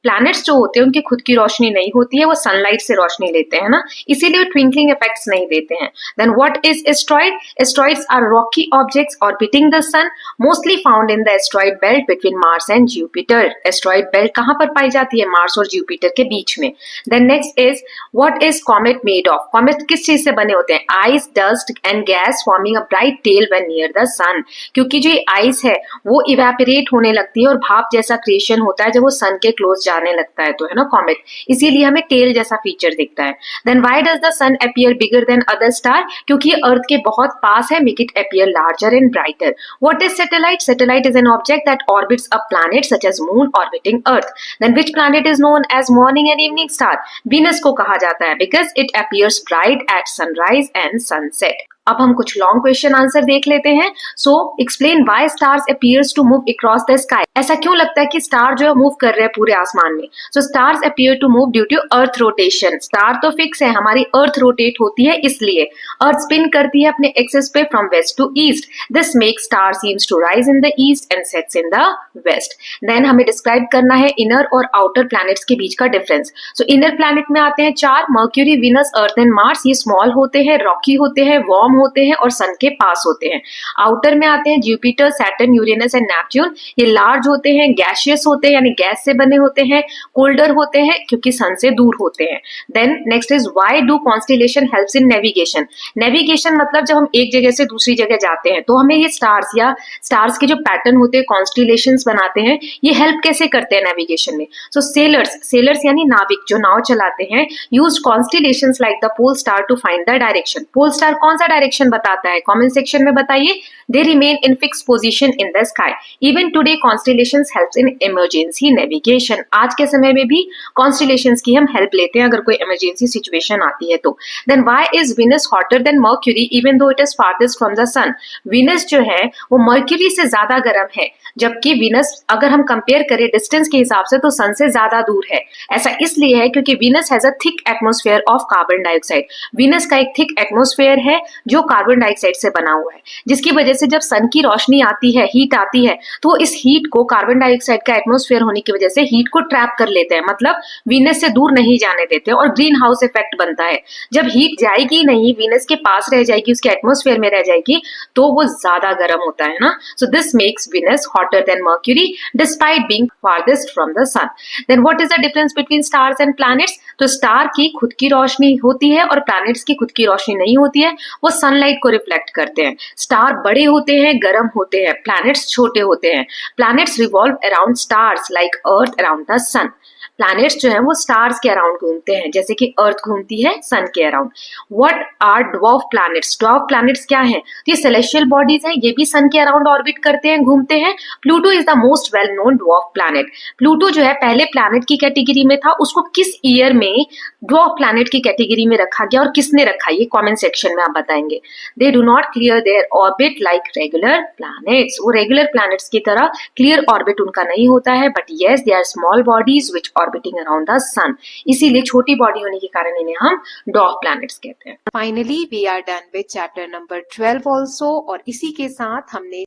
Planets जो होते हैं उनकी खुद की रोशनी नहीं होती है, वो सनलाइट से रोशनी लेते हैं ना, इसीलिए वो ट्विंकलिंग इफेक्ट्स नहीं देते हैं। Then what is asteroid? Asteroids are rocky objects orbiting the sun, mostly found in the asteroid belt between Mars and Jupiter. Asteroid belt कहां पर पाई जाती है? मार्स और जुपिटर के बीच में। Then next is what is comet made of? Comet किस चीज से बने होते हैं? Ice, dust and gas forming a bright tail when near the sun. क्योंकि जो आइस है वो इवेपोरेट होने लगती है और भाप जैसा क्रिएशन होता है जब वो सन के क्लोज जाने लगता है, तो है ना कॉमेट, इसीलिए हमें टेल जैसा फीचर दिखता है। Then why does the sun appear bigger than other star? क्योंकि अर्थ के बहुत पास है, make it appear larger and brighter. What is satellite? Satellite is an object that orbits a planet such as moon orbiting earth. Then which planet is known as morning and evening star? Venus को कहा जाता है because it appears bright at sunrise and sunset. अब हम कुछ long question answer देख लेते हैं। So explain why stars appears to move across the sky. ऐसा क्यों लगता है कि स्टार जो है मूव कर रहे हैं पूरे आसमान में? So stars appear to move due to Earth rotation. Star तो फिक्स है, हमारी अर्थ रोटेट होती है इसलिए। अर्थ स्पिन करती है अपने एक्सिस पे from west to east. This makes star seems to rise in the east and sets in the west. Then हमें डिस्क्राइब करना है इनर और आउटर प्लैनेट्स के बीच का डिफरेंस। सो इनर प्लैनेट में आते हैं 4, Mercury, Venus, Earth and Mars. ये स्मॉल होते हैं, रॉकी होते हैं, वार्म होते हैं और सन के पास होते हैं। आउटर में आते हैं Jupiter, Saturn, Uranus and Neptune. ये लार्ज होते हैं, गैसियस होते हैं यानी गैस से बने होते हैं, कोल्डर होते हैं क्योंकि सन से दूर होते हैं। Then next is why do constellation helps in navigation? Navigation मतलब जब हम एक जगह से दूसरी जगह जाते हैं तो हमें ये स्टार्स या स्टार्स के जो पैटर्न होते हैं, कॉन्स्टेलेशंस बनाते हैं, ये हेल्प कैसे करते हैं नेविगेशन में? सो सेलर्स यानी नाविक जो नाव चलाते हैं, use constellations like the pole star to find the direction. Pole star कौन सा डायरेक्शन बताता है? कमेंट सेक्शन में बताइए। They remain in fix position in the sky. Even today constellations helps in emergency navigation. आज के समय में भी कॉन्स्टेलेशंस की हम हेल्प लेते हैं अगर कोई इमरजेंसी सिचुएशन आती है तो। Then why is Venus hotter than Mercury even though it is farthest from the sun? Venus जो है वो मर्क्यूरी से ज्यादा गर्म है, जबकि वीनस अगर हम कंपेयर करें डिस्टेंस के हिसाब से तो सन से ज्यादा दूर है। ऐसा इसलिए है क्योंकि Venus has a thick atmosphere of carbon dioxide. Venus का एक थिक एटमॉस्फेयर है जो कार्बन डाइऑक्साइड से बना हुआ है, जिसकी वजह से जब सन की रोशनी आती है, हीट आती है, तो इस हीट को कार्बन डाइऑक्साइड का एटमॉस्फेयर होने की वजह से हीट को ट्रैप कर लेते हैं, मतलब वीनस से दूर नहीं जाने देते और ग्रीन हाउस इफेक्ट बनता है। जब हीट जाएगी नहीं, वीनस के पास रह जाएगी, उसके एटमॉस्फेयर में रह जाएगी, तो वो ज्यादा गर्म होता है ना। So this makes Venus hotter than Mercury despite being farthest from the sun. Then what is the difference between stars and planets? तो स्टार की खुद की रोशनी होती है और प्लैनेट्स की खुद की रोशनी नहीं होती है, वो सनलाइट को रिफ्लेक्ट करते हैं। स्टार बड़े होते हैं, गर्म होते हैं, प्लैनेट्स छोटे होते हैं। Planets revolve around stars like earth around the sun. Planets जो है वो स्टार्स के अराउंड घूमते हैं जैसे कि अर्थ घूमती है सन के around. What are dwarf planets? Dwarf planets क्या है? तो ये सेलेस्टियल बॉडीज हैं, ये भी सन के अराउंड ऑर्बिट करते हैं, घूमते हैं। Pluto is the most well known dwarf planet. Pluto जो है पहले प्लैनेट की कैटेगरी में था, उसको किस ईयर में ड्वार्फ प्लैनेट की कैटेगरी में रखा गया और किसने रखा, ये कमेंट सेक्शन में आप बताएंगे। They do not clear their orbit like regular planets. वो रेगुलर प्लैनेट्स की तरह क्लियर ऑर्बिट उनका नहीं होता है, but yes they are small bodies which orbiting around the sun. इसीलिए छोटी बॉडी होने के कारण इन्हें हम ड्वार्फ प्लैनेट्स कहते हैं। Finally we are done with chapter number 12 also, और इसी के साथ हमने